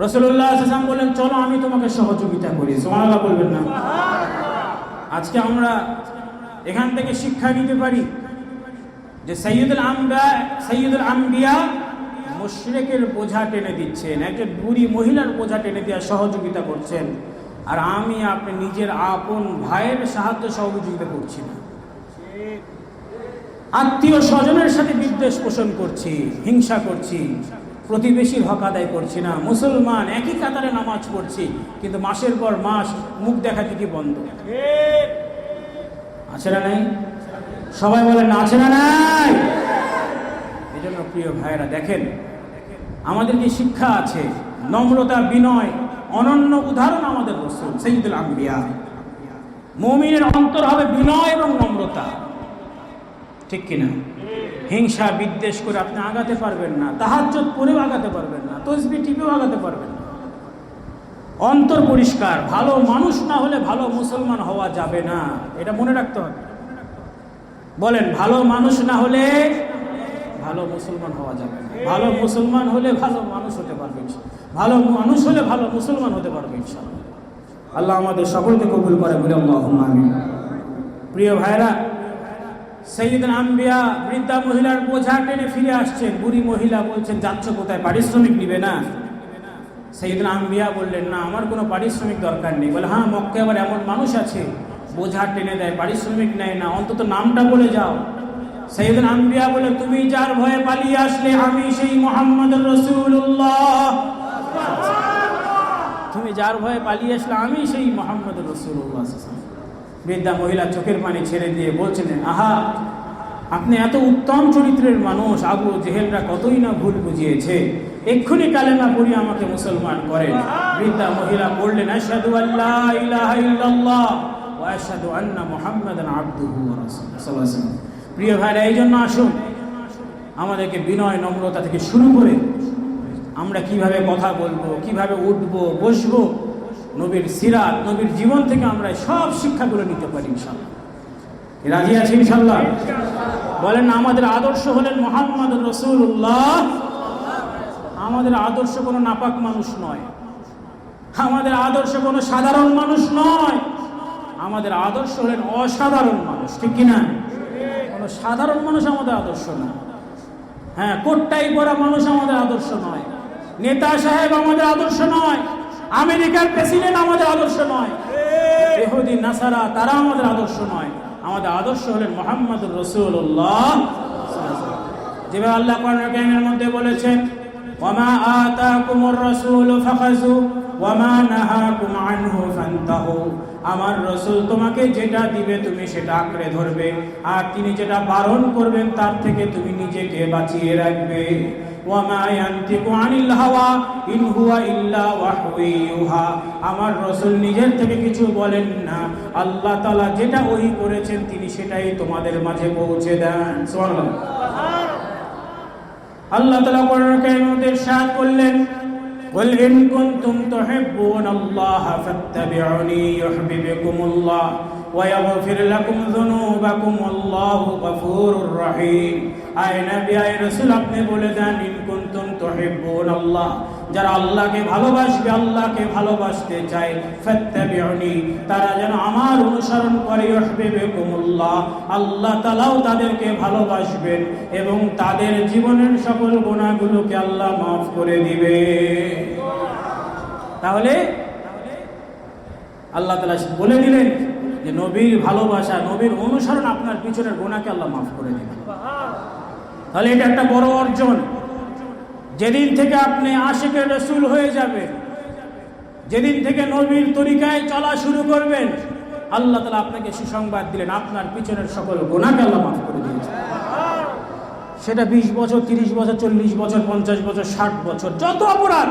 রাসূলুল্লাহ সাল্লাল্লাহু আলাইহি ওয়াসাল্লাম বলেন, চলো আমি তোমাকে সহযোগিতা করি। সুবহানাল্লাহ বলবেন না? আজকে আমরা এখান থেকে শিক্ষা নিতে পারি যে সাইয়্যিদুল আম্বিয়া মুশরিকের বোঝা টেনে দিচ্ছেন, একজন বুড়ি মহিলার বোঝা টেনে দেওয়ার সহযোগিতা করছেন, আর আমি আপনি নিজের আপন ভাইয়ের সাহায্য সহযোগিতা করছি না, আত্মীয় স্বজনের সাথে বিদ্বেষ পোষণ করছি, হিংসা করছি, প্রতিবেশীর হক আদায় করছি না। মুসলমান একই কাতারে নামাজ পড়ছি, কিন্তু মাসের পর মাস মুখ দেখা কি বন্ধ। আছে না নাই? সবাই বলেন না, আছে না নাই? এই জন্য প্রিয় ভাইয়েরা, দেখেন আমাদেরকে শিক্ষা আছে, নম্রতা বিনয় অনন্য উদাহরণ আমাদের রাসূল সাইয়্যিদুল আম্বিয়া। মুমিনের অন্তর হবে বিনয় এবং নম্রতা, ঠিক কিনা? হিংসা বিদ্বেষ করে আপনি আগাতে পারবেন না, তাহাজ্জুদ পড়েও আগাতে পারবেন না, তাসবিহ টিপেও আগাতে পারবেন না। অন্তর পরিষ্কার, ভালো মানুষ না হলে ভালো মুসলমান হওয়া যাবে না, এটা মনে রাখতে হবে। বলেন, ভালো মানুষ না হলে ভালো মুসলমান হওয়া যাবে না। ভালো মুসলমান হলে ভালো মানুষ হতে পারবে, ভালো মানুষ হলে ভালো মুসলমান হতে পারবে ইনশাআল্লাহ। আল্লাহ আমাদের সকলকে কবুল করে বলে আল্লাহুম্মা আমিন। প্রিয় ভাইরা, সাইয়্যিদুল আম্বিয়া বৃদ্ধা মহিলার বোঝা টেনে ফিরে আসছেন। বুড়ি মহিলা বলছেন, যাচ্ছ কোথায়, পারিশ্রমিক নিবে না? সাইয়্যিদুল আম্বিয়া বললেন, না, আমার কোনো পারিশ্রমিক দরকার নেই। বলে, হ্যাঁ, মক্কে আবার এমন মানুষ আছে বোঝা টেনে দেয়, পারিশ্রমিক নেয় না, অন্তত নামটা বলে যাও। সাইয়্যিদুল আম্বিয়া বলে, তুমি যার ভয়ে পালিয়ে আসলে, আমি সেই মুহাম্মদুর রাসূলুল্লাহ। তুমি যার ভয়ে পালিয়ে আসলে, আমি সেই মুহাম্মদুর রাসূলুল্লাহ। বৃদ্ধা মহিলা চোখের পানি ছেড়ে দিয়ে বলছিলেন, আহা, আপনি এত উত্তম চরিত্রের মানুষ, আবু জেহেলরা কতই না ভুল বুঝিয়েছে, এক্ষুনি কালেমা পড়ি আমাকে মুসলমান করেন। বৃদ্ধা মহিলা বললেন, আশহাদু আল্লা ইলাহা ইল্লাল্লাহ ওয়া আশহাদু আন্না মুহাম্মাদান আবদুহু ওয়া রাসূলুহু সাল্লাল্লাহু আলাইহি ওয়াসাল্লাম। প্রিয় ভাইরা, এই জন্য আসুন আমাদেরকে বিনয় নম্রতা থেকে শুরু করে আমরা কিভাবে কথা বলবো, কিভাবে উঠবো বসবো, নবীর সিরাত, নবীর জীবন থেকে আমরা সব শিক্ষাগুলো নিতে পারি ইনশাআল্লাহ। রাজি আছি ইনশাআল্লাহ? বলেন, আমাদের আদর্শ হলেন মুহাম্মদুর রাসূলুল্লাহ। আমাদের আদর্শ কোনো নাপাক মানুষ নয়, আমাদের আদর্শ কোনো সাধারণ মানুষ নয়, আমাদের আদর্শ হলেন অসাধারণ মানুষ, ঠিক কিনা? কোনো সাধারণ মানুষ আমাদের আদর্শ না। হ্যাঁ, কোটটাই পরা মানুষ আমাদের আদর্শ নয়, নেতা সাহেব আমাদের আদর্শ নয়, আমেরিকার প্রেসিডেন্ট আমাদের আদর্শ নয়, ইহুদি নাসারা তারা আমাদের আদর্শ নয়। আমাদের আদর্শ হলেন মুহাম্মদুর রাসূলুল্লাহ। যেভাবে আল্লাহ কোরআনুল কারীমের মধ্যে বলেছেন, ওয়ামা আতাকুমুর রাসূলু ফাখাযু ওয়ামা নাহাকুম আনহু ফান্তাহু। আমার রাসূল তোমাকে যেটা দিবে তুমি সেটা আঁকড়ে ধরবে, আর তিনি যেটা বারণ করবেন তার থেকে তুমি নিজেকে বাঁচিয়ে রাখবে। ওয়ামা ইয়ানতিকু আনিল হাওয়া ইন হুয়া ইল্লা ওয়াহয়ু ইউহা। আমার রাসূল নিজের থেকে কিছু বলেন না, আল্লাহ তাআলা যেটা ওহী করেছেন তিনি সেটাই তোমাদের মাঝে পৌঁছে দেন। সুবহানাল্লাহ। আল্লাহ তাআলা কোরআনুল কারীমের মধ্যে ইরশাদ করলেন, قل إن كنتم تحبون الله فاتبعوني يحببكم الله ويغفر لكم ذنوبكم والله غفور رحيم। আয় নবী, আয় রাসূল, আপনি বলে দেন, ইন কুনতুম তুহিব্বুনাল্লাহ, যারা আল্লাহকে ভালোবাসবে, আল্লাহকে ভালোবাসতে চায়, ফাত্তাবিউনি, তারা যেন আমার অনুসরণ করে, ইউহিব্বুকুমুল্লাহ, আল্লাহ তাআলাও তাদেরকে ভালোবাসবেন এবং তাদের জীবনের সকল গুনাহগুলোকে আল্লাহ মাফ করে দিবে। তাহলে আল্লাহ তাআলা বলে দিলেন যে নবীর ভালোবাসা, নবীর অনুসরণ আপনার পিছনের গুনাহকে আল্লাহ মাফ করে দিবেন। তাহলে এটা একটা বড় অর্জন। যেদিন থেকে আপনি আশিকের রাসূল হয়ে যাবেন, যেদিন থেকে নবীর তরিকায় চলা শুরু করবেন, আল্লাহ তাআলা আপনাকে সুসংবাদ দিলেন, আপনার পিছনের সকল গুনাহকে আল্লাহ মাফ করে দিয়েছেন। সেটা 20 বছর, 30 বছর, 40 বছর, 50 বছর, 60 বছর, যত অপরাধ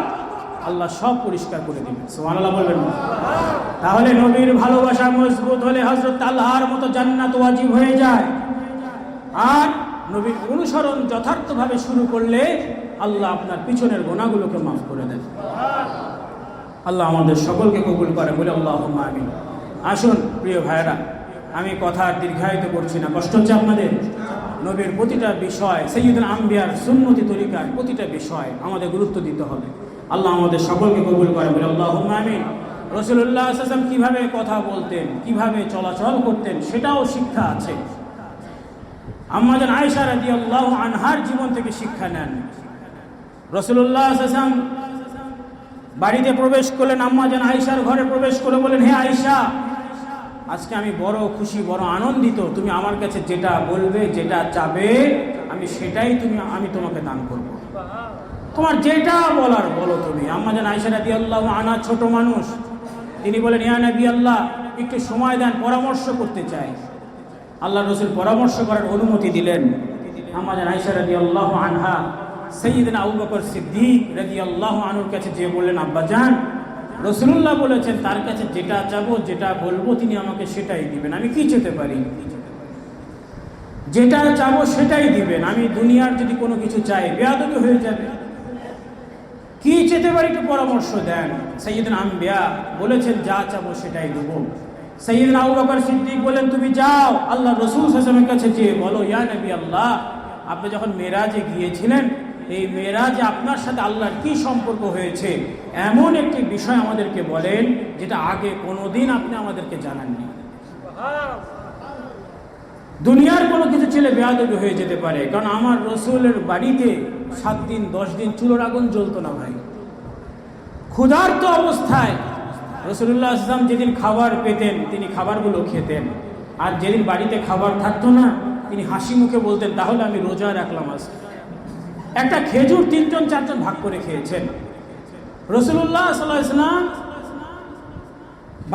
আল্লাহ সব পরিষ্কার করে দিবেন। সুবহানাল্লাহ বলবেন। তাহলে নবীর ভালোবাসা মজবুত হলে হযরত আল্লাহর মতো জান্নাত ওয়াজিব হয়ে যায়। আর নবীর অনুসরণ যথার্থভাবে শুরু করলে আল্লাহ আপনার পিছনের গুনাহগুলোকে মাফ করে দেন। আল্লাহ আমাদের সকলকে কবুল করে বলে আল্লাহুম্মা আমিন। আসুন প্রিয় ভাইরা, আমি কথা দীর্ঘায়িত করছি না, কষ্ট হচ্ছে আপনাদের। নবীর প্রতিটা বিষয়, সাইয়্যিদুল আম্বিয়ার সুন্নতি তরিকার প্রতিটা বিষয় আমাদের গুরুত্ব দিতে হবে। আল্লাহ আমাদের সকলকে কবুল করে বলে আল্লাহুম্মা আমিন। রাসূলুল্লাহ সাল্লাল্লাহু আলাইহি ওয়াসাল্লাম কিভাবে কথা বলতেন, কিভাবে চলাচল করতেন, সেটাও শিক্ষা আছে। আম্মা জান আয়েশা রাদিয়াল্লাহু আনহার জীবন থেকে শিক্ষা নেন। রাসূলুল্লাহ সাল্লাল্লাহু আলাইহি ওয়াসাল্লাম বাড়িতে প্রবেশ করলেন, আম্মা জান আয়েশার ঘরে প্রবেশ করে বলেন, হে আয়েশা, আজকে আমি বড় খুশি, বড় আনন্দিত, তুমি আমার কাছে যেটা বলবে, যেটা চাবে, আমি সেটাই আমি তোমাকে দান করব। তোমার যেটা বলার বলো তুমি। আম্মা জান আয়েশা রাদিয়াল্লাহু আনহা ছোট মানুষ, তিনি বলেন, ইয়া নবী আল্লাহ, একটু সময় দেন, পরামর্শ করতে চাই। আল্লাহ রাসূল পরামর্শ করার অনুমতি দিলেন। আম্মা জান আয়েশা রাদিয়াল্লাহু আনহা সাইয়্যিদনা আবু বকর সিদ্দিক রাদিয়াল্লাহু আনহুর কাছে যেয়ে বললেন, আব্বা জান, রাসূলুল্লাহ বলেছেন তার কাছে যেটা চাবো, যেটা বলবো তিনি আমাকে সেটাই দিবেন, আমি কি চেতে পারি? যেটা চাবো সেটাই দিবেন। আমি দুনিয়ার যদি কোনো কিছু চাই বেয়াদবি হয়ে যাবে। কি চেতে পারি একটু পরামর্শ দেন। সাইয়্যিদুল আম্বিয়া বলেছেন যা চাবো সেটাই দেবো। সাইয়্যিদনা আবু বকর সিদ্দিক বলেন তুমি যাও আল্লাহ রাসূল সাল্লাল্লাহু আলাইহি ওয়াসাল্লামের কাছে যেয়ে বলো, ইয়া নবী আল্লাহ, আপনি যখন মেরাজে গিয়েছিলেন, এই মেরাজে আপনার সাথে আল্লাহর কি সম্পর্ক হয়েছে এমন একটি বিষয় আমাদেরকে বলেন যেটা আগে কোনোদিন আপনি আমাদেরকে জানাননি। দুনিয়ার কোনো কিছু ছেলে বেয়াদবি হয়ে যেতে পারে, কারণ আমার রসুলের বাড়িতে 7 দিন 10 দিন চুলোর আগুন জ্বলতো না ভাই। ক্ষুধার্ত অবস্থায় রাসূলুল্লাহ সাল্লাল্লাহু আলাইহি ওয়াসাল্লাম যেদিন খাবার পেতেন তিনি খাবারগুলো খেতেন, আর যেদিন বাড়িতে খাবার থাকতো না তিনি হাসি মুখে বলতেন তাহলে আমি রোজা রাখলাম আজ। একটা খেজুর 3জন 4জন ভাগ করে খেয়েছেন। রাসূলুল্লাহ সাল্লাল্লাহু আলাইহি ওয়াসাল্লাম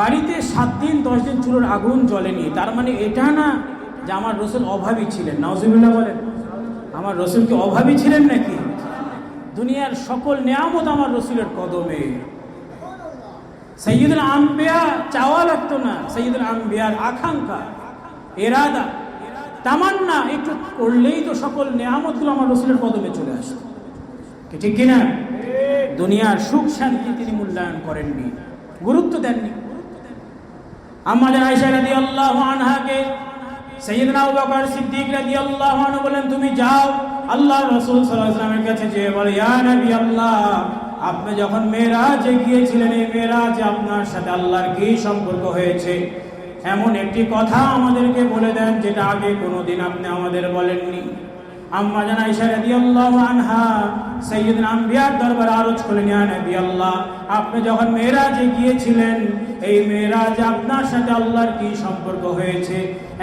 বাড়িতে 7 দিন 10 দিন চুলোর আগুন জ্বলেনি। তার মানে এটা না যে আমার রসুল অভাবী ছিলেন। নাউজুবিল্লাহ বলেন, আমার রসুল কি অভাবী ছিলেন নাকি? দুনিয়ার সকল নিয়ামত আমার রসুলের কদমে। সাইয়্যিদুল আম্বিয়া চাওয়া লাগতো না, সাইয়্যিদুল আম্বিয়ার আকাঙ্ক্ষা, ইরাদা, তামান্না একটু করলেই তো সকল নিয়ামতগুলো আমার রসুলের কদমে চলে আসতো। কি ঠিক কিনা? দুনিয়ার সুখ শান্তি তিনি মূল্যায়ন করেননি, গুরুত্ব দেননি। আম্মা জান আয়েশা রাদিয়াল্লাহু আনহাকে সাইয়্যিদনা আবু বকর সিদ্দিক রাদিয়াল্লাহু আনহু বলেন তুমি যাও আল্লাহর রাসূল সাল্লাল্লাহু আলাইহি ওয়াসাল্লামের কাছে যেয়ে বলো, ইয়া নবী আল্লাহ, আপনি যখন মেরাজে গিয়েছিলেন এই মেরাজে আপনার সাথে আল্লাহর কি সম্পর্ক হয়েছে এমন একটি কথা আমাদেরকে বলে দেন যেটা আগে কোনোদিন আপনি আমাদের বলেননি। আম্মা জান আয়েশা রাদিয়াল্লাহু আনহা সাইয়্যিদুল আম্বিয়ার দরবারে আরজ করলেন, ইয়া নবী আল্লাহ, আপনি যখন মেরাজে গিয়েছিলেন এই মেরাজে আপনার সাথে আল্লাহর কি সম্পর্ক হয়েছে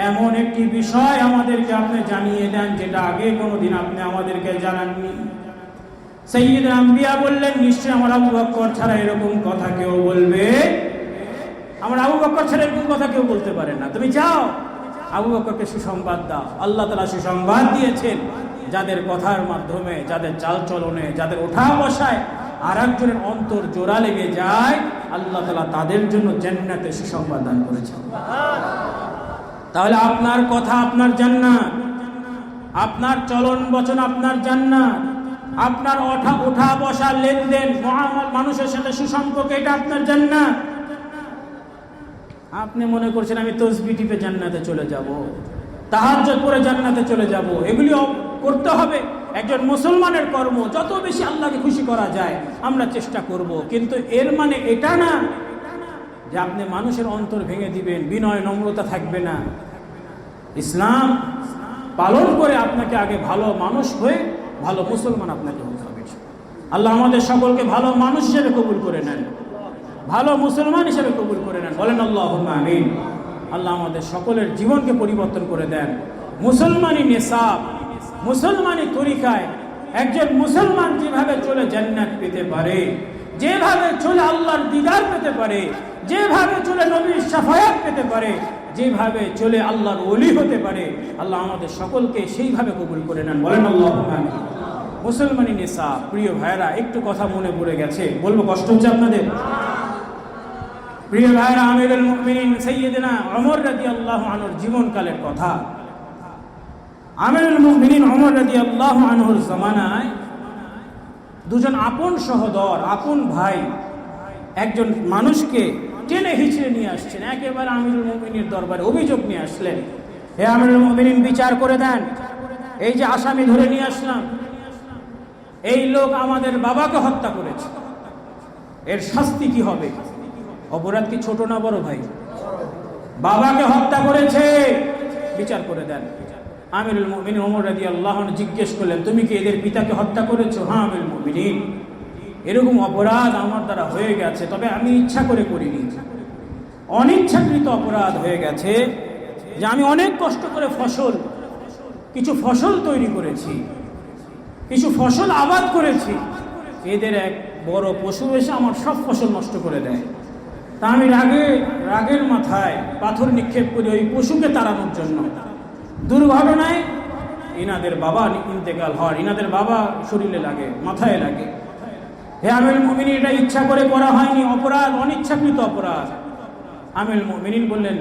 এমন একটি বিষয় আমাদেরকে আপনি জানিয়ে দেন যেটা আগে কোনোদিন আপনি আমাদেরকে জানাননি। সাইয়্যিদুল আম্বিয়া বললেন, নিশ্চয়ই আমার আবু বকর ছাড়া এরকম কথা কেউ বলবে, আমার আবু বকর ছাড়া এরকম কথা কেউ বলতে পারে না। তুমি যাও আবু বকরকে সুসংবাদ দাও। আল্লাহ তাআলা সুসংবাদ দিয়েছেন যাদের কথার মাধ্যমে, যাদের চালচলনে, যাদের ওঠা বসায় আর একজনের অন্তর জোড়া লেগে যায়, আল্লাহ তাআলা তাদের জন্য জান্নাতে সুসংবাদ দান করেছেন। তাহলে আপনার কথা আপনার জান্নাত, আপনার চলন বচন আপনার জান্নাত, আপনার ওঠা বসা লেনদেন মুআমালা মানুষের সাথে সুসম্পর্ক এটা আপনার জান্নাত। আপনি মনে করছেন আমি তাসবিহ টিপে জান্নাতে চলে যাব, তাহাজ্জুদ পড়ে জান্নাতে চলে যাব, এগুলি করতে হবে। একজন মুসলমানের কর্ম যত বেশি আল্লাহকে খুশি করা যায় আমরা চেষ্টা করব, কিন্তু এর মানে এটা না যে আপনি মানুষের অন্তর ভেঙে দিবেন, বিনয় নম্রতা থাকবে না। ইসলাম পালন করে আপনাকে আগে ভালো মানুষ হয়ে ভালো মুসলমান আপনাকে হতে হবে। আল্লাহ আমাদের সকলকে ভালো মানুষ হিসেবে কবুল করে নেন, ভালো মুসলমান হিসেবে কবুল করে নেন, বলেন আল্লাহুম্মা আমিন। আল্লাহ আমাদের সকলের জীবনকে পরিবর্তন করে দেন। মুসলমানি নিসাব, মুসলমানি তরিকায় একজন মুসলমান যেভাবে চলে জান্নাত পেতে পারে, যেভাবে চলে আল্লাহর দিদার পেতে পারে, যেভাবে চলে নবীর শাফায়াত পেতে পারে, যেভাবে চলে আল্লাহর ওলি হতে পারে, আল্লাহ আমাদের সকলকে সেইভাবে কবুল করে নেন, বলেন আল্লাহুম্মা আমিন। মুসলমানি নিসাব, প্রিয় ভাইরা, একটু কথা মনে পড়ে গেছে, বলবো কষ্ট হচ্ছে আপনাদের? প্রিয় ভাইরা, আমিরুল মুমিনিন সাইয়্যিদনা ওমর রাদিয়াল্লাহু আনহুর জীবনকালের কথা। আমিরুল মুমিনিন ওমর রাদিয়াল্লাহু আনহুর জামানায় দুজন আপন সহোদর, আপন ভাই একজন মানুষকে টেনে হিচড়ে নিয়ে আসছেন, একেবারে আমিরুল মুমিনের দরবারে অভিযোগ নিয়ে আসলেন, হে আমিরুল মুমিনিন বিচার করে দেন, এই যে আসামি ধরে নিয়ে আসলাম, এই লোক আমাদের বাবাকে হত্যা করেছে, এর শাস্তি কি হবে? অপরাধ কি ছোট না বড় ভাই? বাবাকে হত্যা করেছে, বিচার করে দেন। আমিরুল মুমিনিন ওমর রাদিয়াল্লাহু আনহু জিজ্ঞেস করলেন, তুমি কি এদের পিতাকে হত্যা করেছো? হ্যাঁ আমিরুল মুমিনিন, এরকম অপরাধ আমার দ্বারা হয়ে গেছে, তবে আমি ইচ্ছা করে করিনি, অনিচ্ছাকৃত অপরাধ হয়ে গেছে যে আমি অনেক কষ্ট করে কিছু ফসল তৈরি করেছি, কিছু ফসল আবাদ করেছি, এদের এক বড় পশু এসে আমার সব ফসল নষ্ট করে দেয়। তা আমি রাগের মাথায় পাথর নিক্ষেপ করি ওই পশুকে তাড়ানোর জন্য। দুর্ঘটনায় ইনাদের বাবা ইন্তেকাল হয়, ইনাদের বাবা শরীরে লাগে, মাথায় লাগে। হে আমিরুল মুমিনিন, এটা ইচ্ছা করে করা হয়নি, অপরাধ, অনিচ্ছাকৃত অপরাধ। আমিরুল মুমিনিন বললেন,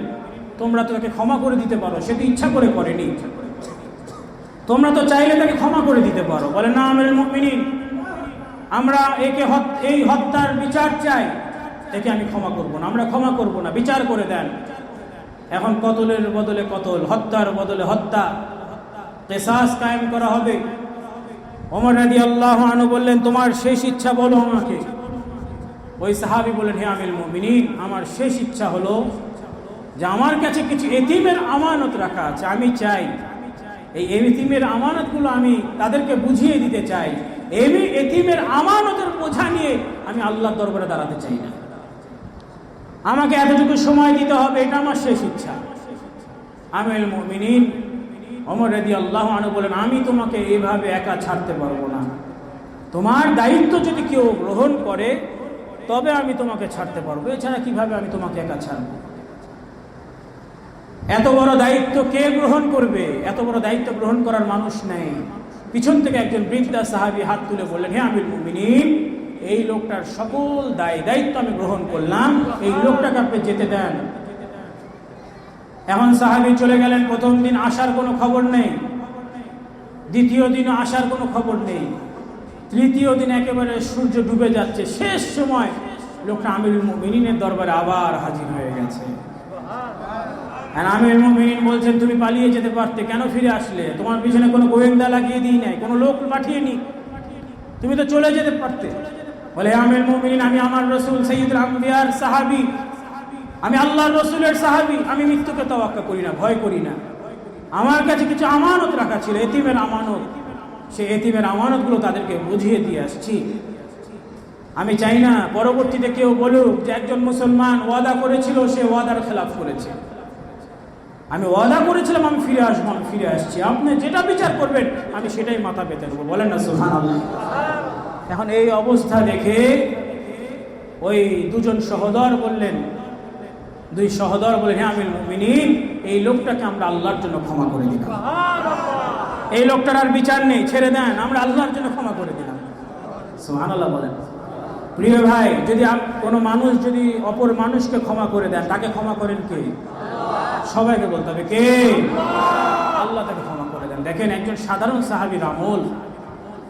তোমরা তো তাকে ক্ষমা করে দিতে পারো, সে তো ইচ্ছা করে করেনি। তোমরা তো চাইলে তাকে ক্ষমা করে দিতে পারো। বলে না আমিরুল মুমিনিন, আমরা এই হত্যার বিচার চাই, একে আমি ক্ষমা করব না, আমরা ক্ষমা করব না, বিচার করে দেন। এখন কতলের বদলে কতল, হত্যার বদলে হত্যা, কিসাস কায়েম করা হবে। ওমর রাদিয়াল্লাহু আনহু বললেন, তোমার শেষ ইচ্ছা বলো আমাকে। ওই সাহাবী বললেন, হে আমিরুল মুমিনিন, আমার শেষ ইচ্ছা হলো যে আমার কাছে কিছু এতিমের আমানত রাখা আছে, আমি চাই এই এতিমের আমানতগুলো আমি তাদেরকে বুঝিয়ে দিতে চাই। এতিমের আমানতের বোঝা নিয়ে আমি আল্লাহর দরবারে দাঁড়াতে চাই না, আমাকে এতটুকু সময় দিতে হবে, এটা আমার শেষ ইচ্ছা। আমিরুল মুমিনিন ওমর রাদিয়াল্লাহু আনহু বলেন, আমি তোমাকে এইভাবে একা ছাড়তে পারবো না, তোমার দায়িত্ব যদি কেউ গ্রহণ করে তবে আমি তোমাকে ছাড়তে পারবো, এছাড়া কিভাবে আমি তোমাকে একা ছাড়বো? এত বড় দায়িত্ব কে গ্রহণ করবে? এত বড় দায়িত্ব গ্রহণ করার মানুষ নেই। পিছন থেকে একজন বৃদ্ধা সাহাবী হাত তুলে বললেন, হে আমিরুল মুমিনিন, এই লোকটার সকল দায়িত্ব আমি গ্রহণ করলাম, এই লোকটাকে আপনি যেতে দেন। এখন সাহাবী চলে গেলেন। প্রথম দিন আসার কোনো খবর নেই, দ্বিতীয় দিন আসার কোনো খবর নেই, তৃতীয় দিন একেবারে সূর্য ডুবে যাচ্ছে, শেষ সময় লোকটা আমিরুল মুমিনিনের দরবারে আবার হাজির হয়ে গেছে। আর আমিরুল মুমিনিন বলছেন, তুমি পালিয়ে যেতে পারতে, কেন ফিরে আসলে? তোমার পিছনে কোনো গোয়েন্দা লাগিয়ে দিই নাই, কোনো লোক পাঠিয়ে নি, তুমি তো চলে যেতে পারতে। বলে, আমিরুল মুমিনিন, আমি আমার রাসূল সাইয়্যিদুল আম্বিয়ার সাহাবী, আমি আল্লাহর রাসূলের সাহাবী, আমি মৃত্যুকে তাওয়াক্কা করি না, ভয় করি না। আমার কাছে কিছু আমানত রাখা ছিল, এতিমের আমানত, সেই এতিমের আমানতগুলো তাদেরকে বুঝিয়ে দিয়ে আসছি। আমি চাই না পরবর্তীতে কেউ বলুক যে একজন মুসলমান ওয়াদা করেছিল, সে ওয়াদার খেলাফ করেছে। আমি ওয়াদা করেছিলাম আমি ফিরে আসবো, আমি ফিরে আসছি, আপনি যেটা বিচার করবেন আমি সেটাই মাথা পেতে দেবো। বলেন না সুবহানাল্লাহ। এখন এই অবস্থা দেখে ওই দুই সহোদর বললেন, হে আমিরুল মুমিনিন, এই লোকটাকে আমরা আল্লাহর জন্য ক্ষমা করে দিলাম, এই লোকটার আর বিচার নেই, ছেড়ে দেন, আমরা আল্লাহর জন্য ক্ষমা করে দিলাম। সুবহানাল্লাহ বলেন। প্রিয় ভাই, যদি কোনো মানুষ যদি অপর মানুষকে ক্ষমা করে দেন, তাকে ক্ষমা করেন কে? সবাইকে বলতে হবে কে? আল্লাহ তাকে ক্ষমা করে দেন। দেখেন, একজন সাধারণ সাহাবীর আমল,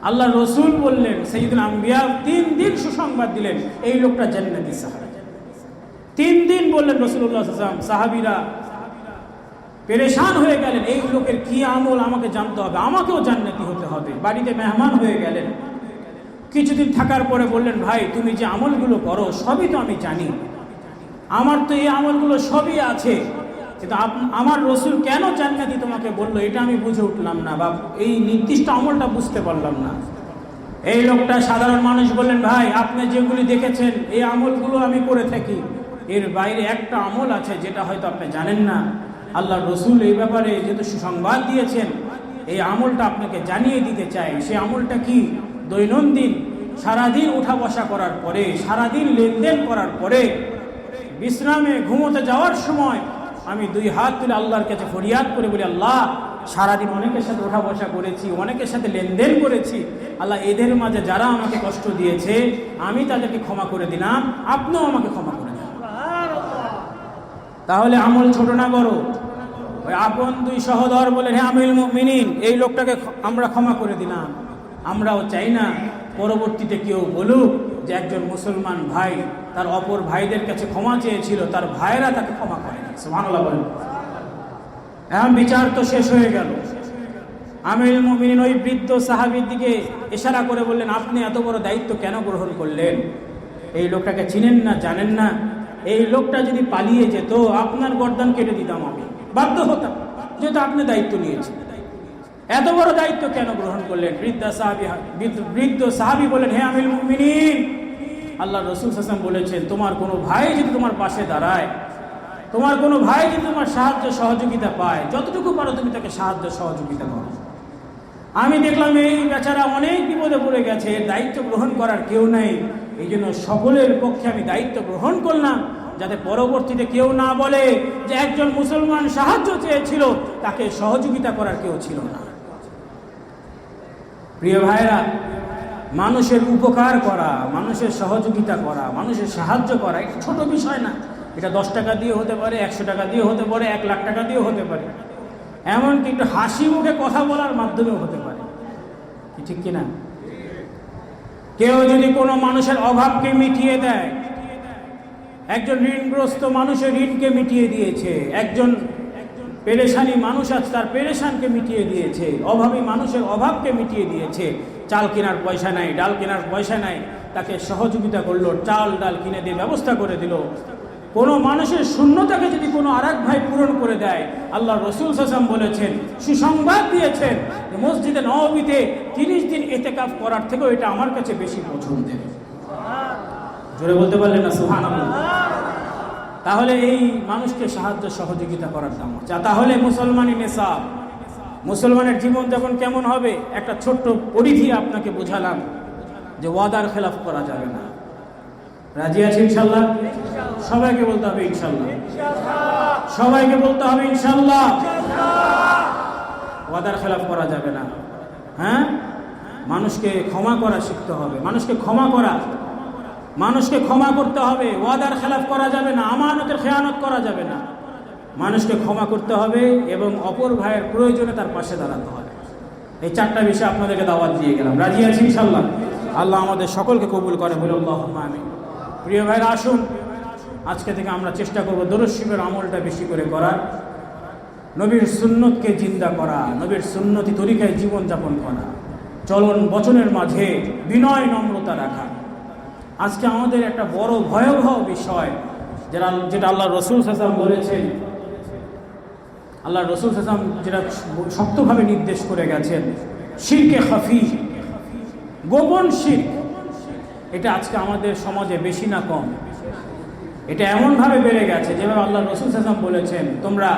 আল্লাহর রাসূল বললেন, সাইয়্যিদুল আম্বিয়া 3 দিন সুসংবাদ দিলেন, এই লোকটা জান্নাতি সাহাবী। 3 দিন বললেন রাসূলুল্লাহ সাল্লাল্লাহু আলাইহি ওয়াসাল্লাম, সাহাবীরা পেরেশান হয়ে গেলেন, এই লোকের কি আমল আমাকে জানতে হবে, আমাকেও জান্নাতি হতে হবে। বাড়িতে মেহমান হয়ে গেলেন। কিছুদিন থাকার পরে বললেন, ভাই তুমি যে আমলগুলো করো সবই তো আমি জানি, আমার তো এই আমলগুলো সবই আছে, কিন্তু আমার রাসূল কেন জান্নাতি তোমাকে বললো এটা আমি বুঝে উঠলাম না, বা এই নির্দিষ্ট আমলটা বুঝতে পারলাম না। এই লোকটা সাধারণ মানুষ বললেন, ভাই আপনি যেগুলি দেখেছেন এই আমলগুলো আমি করে থাকি, এর বাইরে একটা আমল আছে যেটা হয়তো আপনি জানেন না। আল্লাহর রাসূল এই ব্যাপারে যেহেতু সুসংবাদ দিয়েছেন, এই আমলটা আপনাকে জানিয়ে দিতে চাই। সেই আমলটা কি? দৈনন্দিন সারাদিন উঠা বসা করার পরে, সারাদিন লেনদেন করার পরে, বিশ্রামে ঘুমোতে যাওয়ার সময় আমি 2 হাত তুলে আল্লাহর কাছে ফরিয়াদ করে বলি, আল্লাহ সারাদিন অনেকের সাথে ওঠা বসা করেছি, অনেকের সাথে লেনদেন করেছি, আল্লাহ এদের মাঝে যারা আমাকে কষ্ট দিয়েছে আমি তাদেরকে ক্ষমা করে দিলাম, আপনিও আমাকে ক্ষমা করে দেন। তাহলে আমল ছোট না বড়? ওই আপন 2 সহোদর বলেন, হে আমিরুল মুমিনিন, এই লোকটাকে আমরা ক্ষমা করে দিলাম। আমরাও চাই না পরবর্তীতে কেউ বলুক যে একজন মুসলমান ভাই তার অপর ভাইদের কাছে ক্ষমা চেয়েছিল, তার ভাইরা তাকে ক্ষমা করেনি। সুবহানাল্লাহ বলেন। এখন বিচার তো শেষ হয়ে গেল। আমিরুল মুমিনিন ওই বৃদ্ধ সাহাবীর দিকে ইশারা করে বললেন, আপনি এত বড় দায়িত্ব কেন গ্রহণ করলেন? এই লোকটাকে চিনেন না, জানেন না? এই লোকটা যদি পালিয়ে যেত আপনার গর্দান কেটে দিতাম, আমি বাধ্য হতাম, যেহেতু আপনি দায়িত্ব নিয়েছেন। এত বড় দায়িত্ব কেন গ্রহণ করলেন? বৃদ্ধ সাহাবী বলেন, হে আমিরুল মুমিনিন, আল্লাহর রাসূল সাল্লাল্লাহু আলাইহি ওয়াসাল্লাম বলেছেন, তোমার কোনো ভাই যদি তোমার পাশে দাঁড়ায়, তোমার কোনো ভাই যদি তোমার সাহায্য সহযোগিতা পায়, যতটুকু পারো তুমি তাকে সাহায্য সহযোগিতা করো। আমি দেখলাম এই বেচারা অনেক বিপদে পড়ে গেছে, দায়িত্ব গ্রহণ করার কেউ নাই, এই জন্য সকলের পক্ষে আমি দায়িত্ব গ্রহণ করলাম, যাতে পরবর্তীতে কেউ না বলে যে একজন মুসলমান সাহায্য চেয়েছিল, তাকে সহযোগিতা করার কেউ ছিল না। প্রিয় ভাইরা, মানুষের উপকার করা, মানুষের সহযোগিতা করা, মানুষের সাহায্য করা এটা ছোট বিষয় না। এটা 10 টাকা দিয়ে হতে পারে, 100 টাকা দিয়ে হতে পারে, 1 লাখ টাকা দিয়েও হতে পারে। এমনকি একটু হাসি মুখে কথা বলার মাধ্যমেও হতে পারে, কি ঠিক কিনা? কেউ যদি কোনো মানুষের অভাবকে মিটিয়ে দেয়, একজন ঋণগ্রস্ত মানুষের ঋণকে মিটিয়ে দিয়েছে, একজন পেরেশানি মানুষ আছে তার পেরেশানকে মিটিয়ে দিয়েছে, অভাবী মানুষের অভাবকে মিটিয়ে দিয়েছে, চাল কেনার পয়সা নাই, ডাল কেনার পয়সা নাই, তাকে সহযোগিতা করলো, চাল ডাল কিনে দিয়ে ব্যবস্থা করে দিল। কোনো মানুষের শূন্যতাকে যদি কোনো আরেক ভাই পূরণ করে দেয়, আল্লাহ রসুল সাল্লাল্লাহু বলেছেন, সুসংবাদ দিয়েছেন, মসজিদে নববীতে 30 দিন ইতিকাফ করার থেকেও এটা আমার কাছে বেশি পছন্দের। জোরে বলতে পারলেন না সুবহানাল্লাহ? তাহলে এই মানুষকে সাহায্য সহযোগিতা করার দাম আছে। তাহলে মুসলমানি নেশাব, মুসলমানের জীবন যখন কেমন হবে, একটা ছোট্ট পরিধি আপনাকে বোঝালাম যে ওয়াদার খেলাফ করা যাবে না। রাজি আছে ইনশাল্লাহ? সবাইকে বলতে হবে ইনশাল্লাহ, সবাইকে বলতে হবে ইনশাল্লাহ। ওয়াদার খেলাফ করা যাবে না। হ্যাঁ, মানুষকে ক্ষমা করা শিখতে হবে, মানুষকে ক্ষমা করা, মানুষকে ক্ষমা করতে হবে। ওয়াদার খেলাফ করা যাবে না, আমানতের খেয়ানত করা যাবে না। মানুষকে ক্ষমা করতে হবে এবং অপর ভাইয়ের প্রয়োজনে তার পাশে দাঁড়াতে হবে। এই 4টা বিষয় আপনাদেরকে দাওয়াত দিয়ে গেলাম। রাজি আছি ইনশাল্লাহ? আল্লাহ আমাদের সকলকে কবুল করে, বলে আল্লাহুম্মা আমিন। প্রিয় ভাইরা, আসুন আজকে থেকে আমরা চেষ্টা করব দরুদ শরীফের আমলটা বেশি করে করার, নবীর সুন্নতকে জিন্দা করা, নবীর সুন্নতি তরিকায় জীবনযাপন করা, চলন বচনের মাঝে বিনয় নম্রতা রাখা। আজকে আমাদের একটা বড় ভয়াবহ বিষয়, যেটা আল্লাহ রসুল সাল্লাল্লাহু বলেছেন, আল্লাহ রসুল সাল্লাল্লাহু যেটা শক্তভাবে নির্দেশ করে গেছেন, শিরকে খাফি, গোপন শিরক। এটা আজকে আমাদের সমাজে বেশি না কম? এটা এমনভাবে বেড়ে গেছে যেভাবে আল্লাহ রসুল সাল্লাল্লাহু বলেছেন, তোমরা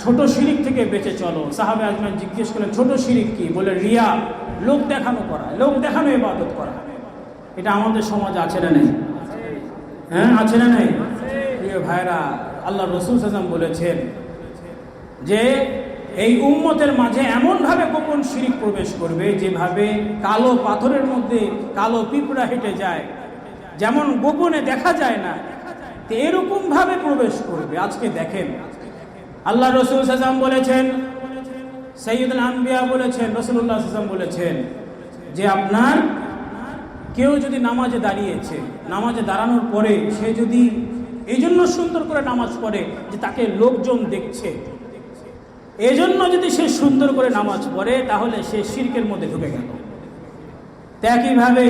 ছোট শিরিক থেকে বেঁচে চলো। সাহাবে আজমান জিজ্ঞেস করলেন, ছোট শিরিক কি? বলে রিয়া, লোক দেখানো করা, লোক দেখানো ইবাদত করা। এটা আমাদের সমাজে আছে না নেই? হ্যাঁ, আছে না নেই? প্রিয় ভাইরা, আল্লাহ রসুল সাল্লাল্লাহু বলেছেন যে এই উম্মতের মাঝে এমনভাবে গোপন শিরিক প্রবেশ করবে, যেভাবে কালো পাথরের মধ্যে কালো পিঁপড়া হেঁটে যায়, যেমন গোপনে দেখা যায় না, তো এরকম ভাবে প্রবেশ করবে। আজকে দেখেন, আল্লাহ রসুল সাল্লাল্লাহু আলাইহি ওয়াসাল্লাম বলেছেন, সাইয়্যিদুল আম্বিয়া বলেছেন, রাসূলুল্লাহ সাল্লাল্লাহু আলাইহি ওয়াসাল্লাম বলেছেন যে আপনার কেউ যদি নামাজে দাঁড়িয়েছে, নামাজে দাঁড়ানোর পরে সে যদি এই জন্য সুন্দর করে নামাজ পড়ে যে তাকে লোকজন দেখছে, এজন্য যদি সে সুন্দর করে নামাজ পড়ে, তাহলে সে শিরকের মধ্যে ঢুকে গেল। একইভাবে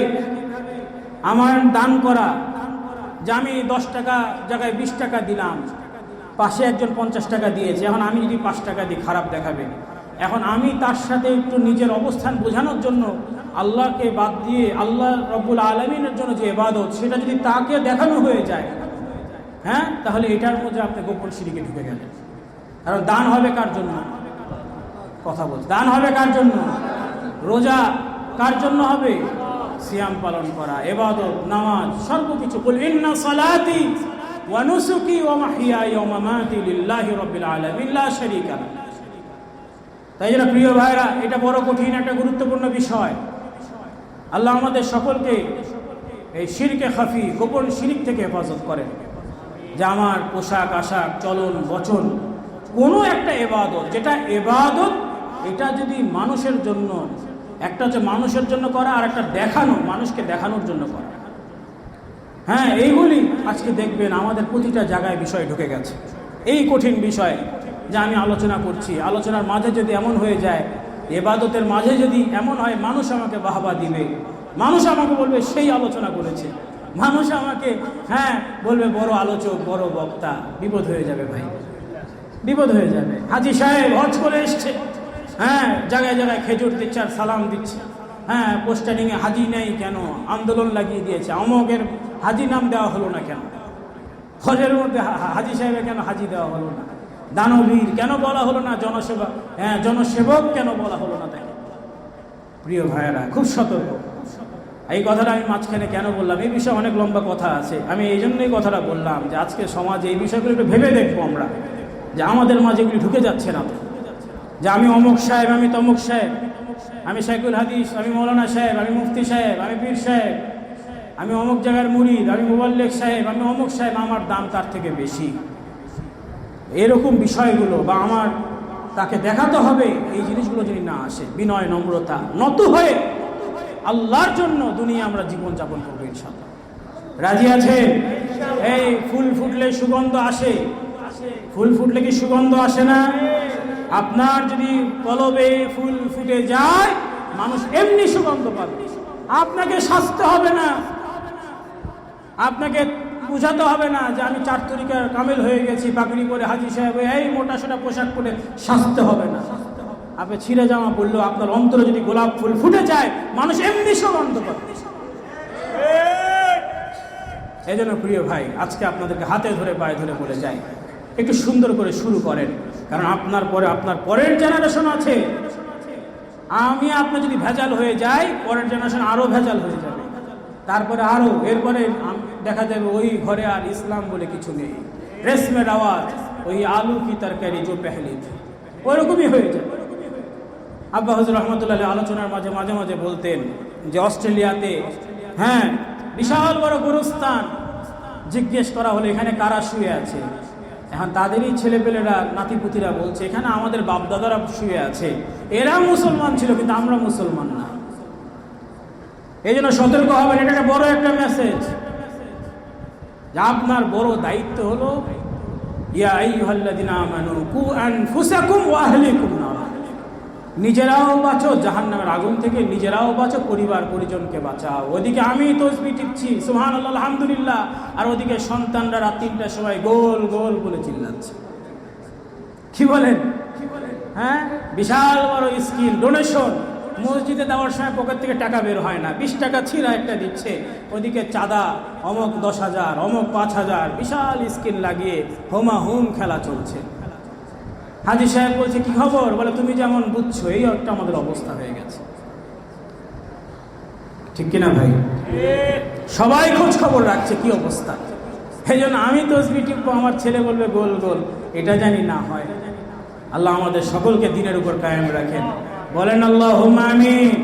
আমার দান করা, যে আমি 10 টাকা জায়গায় 20 টাকা দিলাম, পাশে একজন 50 টাকা দিয়েছে, এখন আমি যদি 5 টাকা দিই খারাপ দেখাবে। এখন আমি তার সাথে একটু নিজের অবস্থান বোঝানোর জন্য আল্লাহকে বাদ দিয়ে আল্লাহ রব্বুল আলামিনের জন্য যে ইবাদত, সেটা যদি তাকে দেখানো হয়ে যায়, তাহলে এটার মধ্যে আপনি গোপন শিরকে ঢুকে গেলেন। কারণ দান হবে কার জন্য? কথা বলছে, দান হবে কার জন্য? রোজা কার জন্য হবে? সিয়াম পালন করা, ইবাদত, নামাজ, সর্বকিছু। কুল ইন্না সালাতি ওয়া নুসুকি ওয়া মাহইয়ায়া ওয়া মামাতি লিল্লাহি রাব্বিল আলামিন লা শারীকা লাহু। তাই জন্য প্রিয় ভাইরা, এটা বড় কঠিন একটা গুরুত্বপূর্ণ বিষয়। আল্লাহ আমাদের সকলকে এই শিরকে খাফি, গোপন শিরক থেকে হেফাজত করেন। যে আমার পোশাক আশাক, চলন বচন, কোনো একটা ইবাদত, যেটা ইবাদত, এটা যদি মানুষের জন্য, একটা হচ্ছে মানুষের জন্য করা, আর একটা দেখানো, মানুষকে দেখানোর জন্য করা। এইগুলি আজকে দেখবেন আমাদের প্রতিটা জায়গায় বিষয় ঢুকে গেছে। এই কঠিন বিষয় যে আমি আলোচনা করছি, আলোচনার মাঝে যদি এমন হয়ে যায়, ইবাদতের মাঝে যদি এমন হয়, মানুষ আমাকে বাহবা দিবে, মানুষ আমাকে বলবে সেই আলোচনা করেছে, মানুষ আমাকে বলবে বড় আলোচক, বড় বক্তা, বিপদ হয়ে যাবে ভাই, বিপদ হয়ে যাবে। হাজি সাহেব হজ করে এসছে, জায়গায় জায়গায় খেজুর দিচ্ছে আর সালাম দিচ্ছে, পোস্টারিংয়ে হাজি নেই কেন, আন্দোলন লাগিয়ে দিয়েছে, অমকের হাজি নাম দেওয়া হলো না কেন, হজের মধ্যে হাজি সাহেবের কেন হাজি দেওয়া হলো না, দানবীর কেন বলা হলো না, জনসেবা জনসেবক কেন বলা হলো না তাকে। প্রিয় ভাইয়েরা, খুব সতর্ক। এই কথাটা আমি মাঝখানে কেন বললাম, এই বিষয়ে অনেক লম্বা কথা আছে, আমি এই জন্যই কথাটা বললাম যে আজকে সমাজে এই বিষয়গুলো একটু ভেবে দেখবো আমরা, যে আমাদের মাঝে এগুলি ঢুকে যাচ্ছে না, যে আমি অমুক সাহেব, আমি তমুক সাহেব, আমি শাইখুল হাদিস, আমি মৌলানা সাহেব, আমি মুফতি সাহেব, আমি পীর সাহেব, আমি অমুক জায়গার মুরিদ, আমি মুবাল্লিগ সাহেব, আমি অমুক সাহেব, আমার দাম তার থেকে বেশি। এরকম বিষয়গুলো, বা আমার তাকে দেখাতে হবে এই জিনিসগুলো যদি না আসে, বিনয় নম্রতা, নত হয়ে আল্লাহর জন্য দুনিয়া আমরা জীবন যাপন করবো ইনশাআল্লাহ। রাজি আছেন? এই ফুল ফুটলে সুগন্ধ আসে, ফুল ফুটলে কি সুগন্ধ আসে না? আপনার যদি কলবে ফুল ফুটে যায়, মানুষ এমনি সুগন্ধ পাবে। আপনাকে সাজতে হবে না, আপনাকে বুঝাতে হবে না যে আমি 4 তরিকার কামেল হয়ে গেছি, পাগড়ি পরে হাজি সাহেব এই মোটা সোটা পোশাক পরে সাজতে হবে না। আপনি ছিঁড়ে জামা পরলেও আপনার অন্তরে যদি গোলাপ ফুল ফুটে যায়, মানুষ এমনি সুগন্ধ পাবে। এই জন্য প্রিয় ভাই, আজকে আপনাদেরকে হাতে ধরে পায়ে ধরে বলে যাই, একটু সুন্দর করে শুরু করেন, কারণ আপনার পরে আপনার পরের জেনারেশন আছে। আমি আপনি যদি ভেজাল হয়ে যাই, পরের জেনারেশন আরো ভেজাল হয়ে যাবে, তারপরে আরো, এরপরে দেখা যাবে ওই ঘরে আর ইসলাম বলে কিছু নেই, রেশমের আওয়াজ, ওই আলু কি তরকারি যে পেহলি থি, ওইরকমই হয়ে যাবে। আব্বা হুজুর রহমতুল্লাহ আলোচনার মাঝে মাঝে মাঝে বলতেন যে অস্ট্রেলিয়াতে, হ্যাঁ, বিশাল বড় গুরুস্থান, জিজ্ঞেস করা হলে এখানে কারা শুয়ে আছে, এখন তাদেরই ছেলেপেলেরা নাতিপুতিরা বলছে এখানে আমাদের বাপদাদারা শুয়ে আছে, এরা মুসলমান ছিল কিন্তু আমরা মুসলমান না। এই জন্য সতর্ক হবেন, এটা একটা বড় একটা মেসেজ যে আপনার বড় দায়িত্ব হলো ইয়া আইয়ুহাল্লাযিনা আমানু কু আনফুসাকুম ওয়া আহলিকুম নার, নিজেরাও বাঁচো জাহান্নামের আগুন থেকে, নিজেরাও বাঁচো, পরিবার পরিজনকে বাঁচাও। ওদিকে আমি তসবিহ টিপছি সুবহানাল্লাহ আলহামদুলিল্লাহ, আর ওদিকে সন্তানরা রাত 3টার সময় গোল গোল বলে চিল্লাচ্ছে। কি বলেন? হ্যাঁ, বিশাল বড় স্কিল ডোনেশন, মসজিদে দেওয়ার সময় পকেট থেকে টাকা বের হয় না, 20 টাকা ছিঁড়া একটা দিচ্ছে, ওদিকে চাঁদা অমক 10,000 অমক 5,000, বিশাল স্কিল লাগিয়ে হোমা হোম খেলা চলছে। হাজি সাহেব বলছে কি খবর, বলে তুমি যেমন বুঝছো এই একটা আমাদের অবস্থা হয়ে গেছে। ঠিক কিনা ভাই? সবাই খোঁজ খবর রাখছে কি অবস্থা। এই জন্য আমি তসবিহ টিপবো, আমার ছেলে বলবে গোল গোল, এটা জানি না হয়। আল্লাহ আমাদের সকলকে দ্বীনের উপর কায়েম রাখেন, বলেন আল্লাহুম্মা আমিন।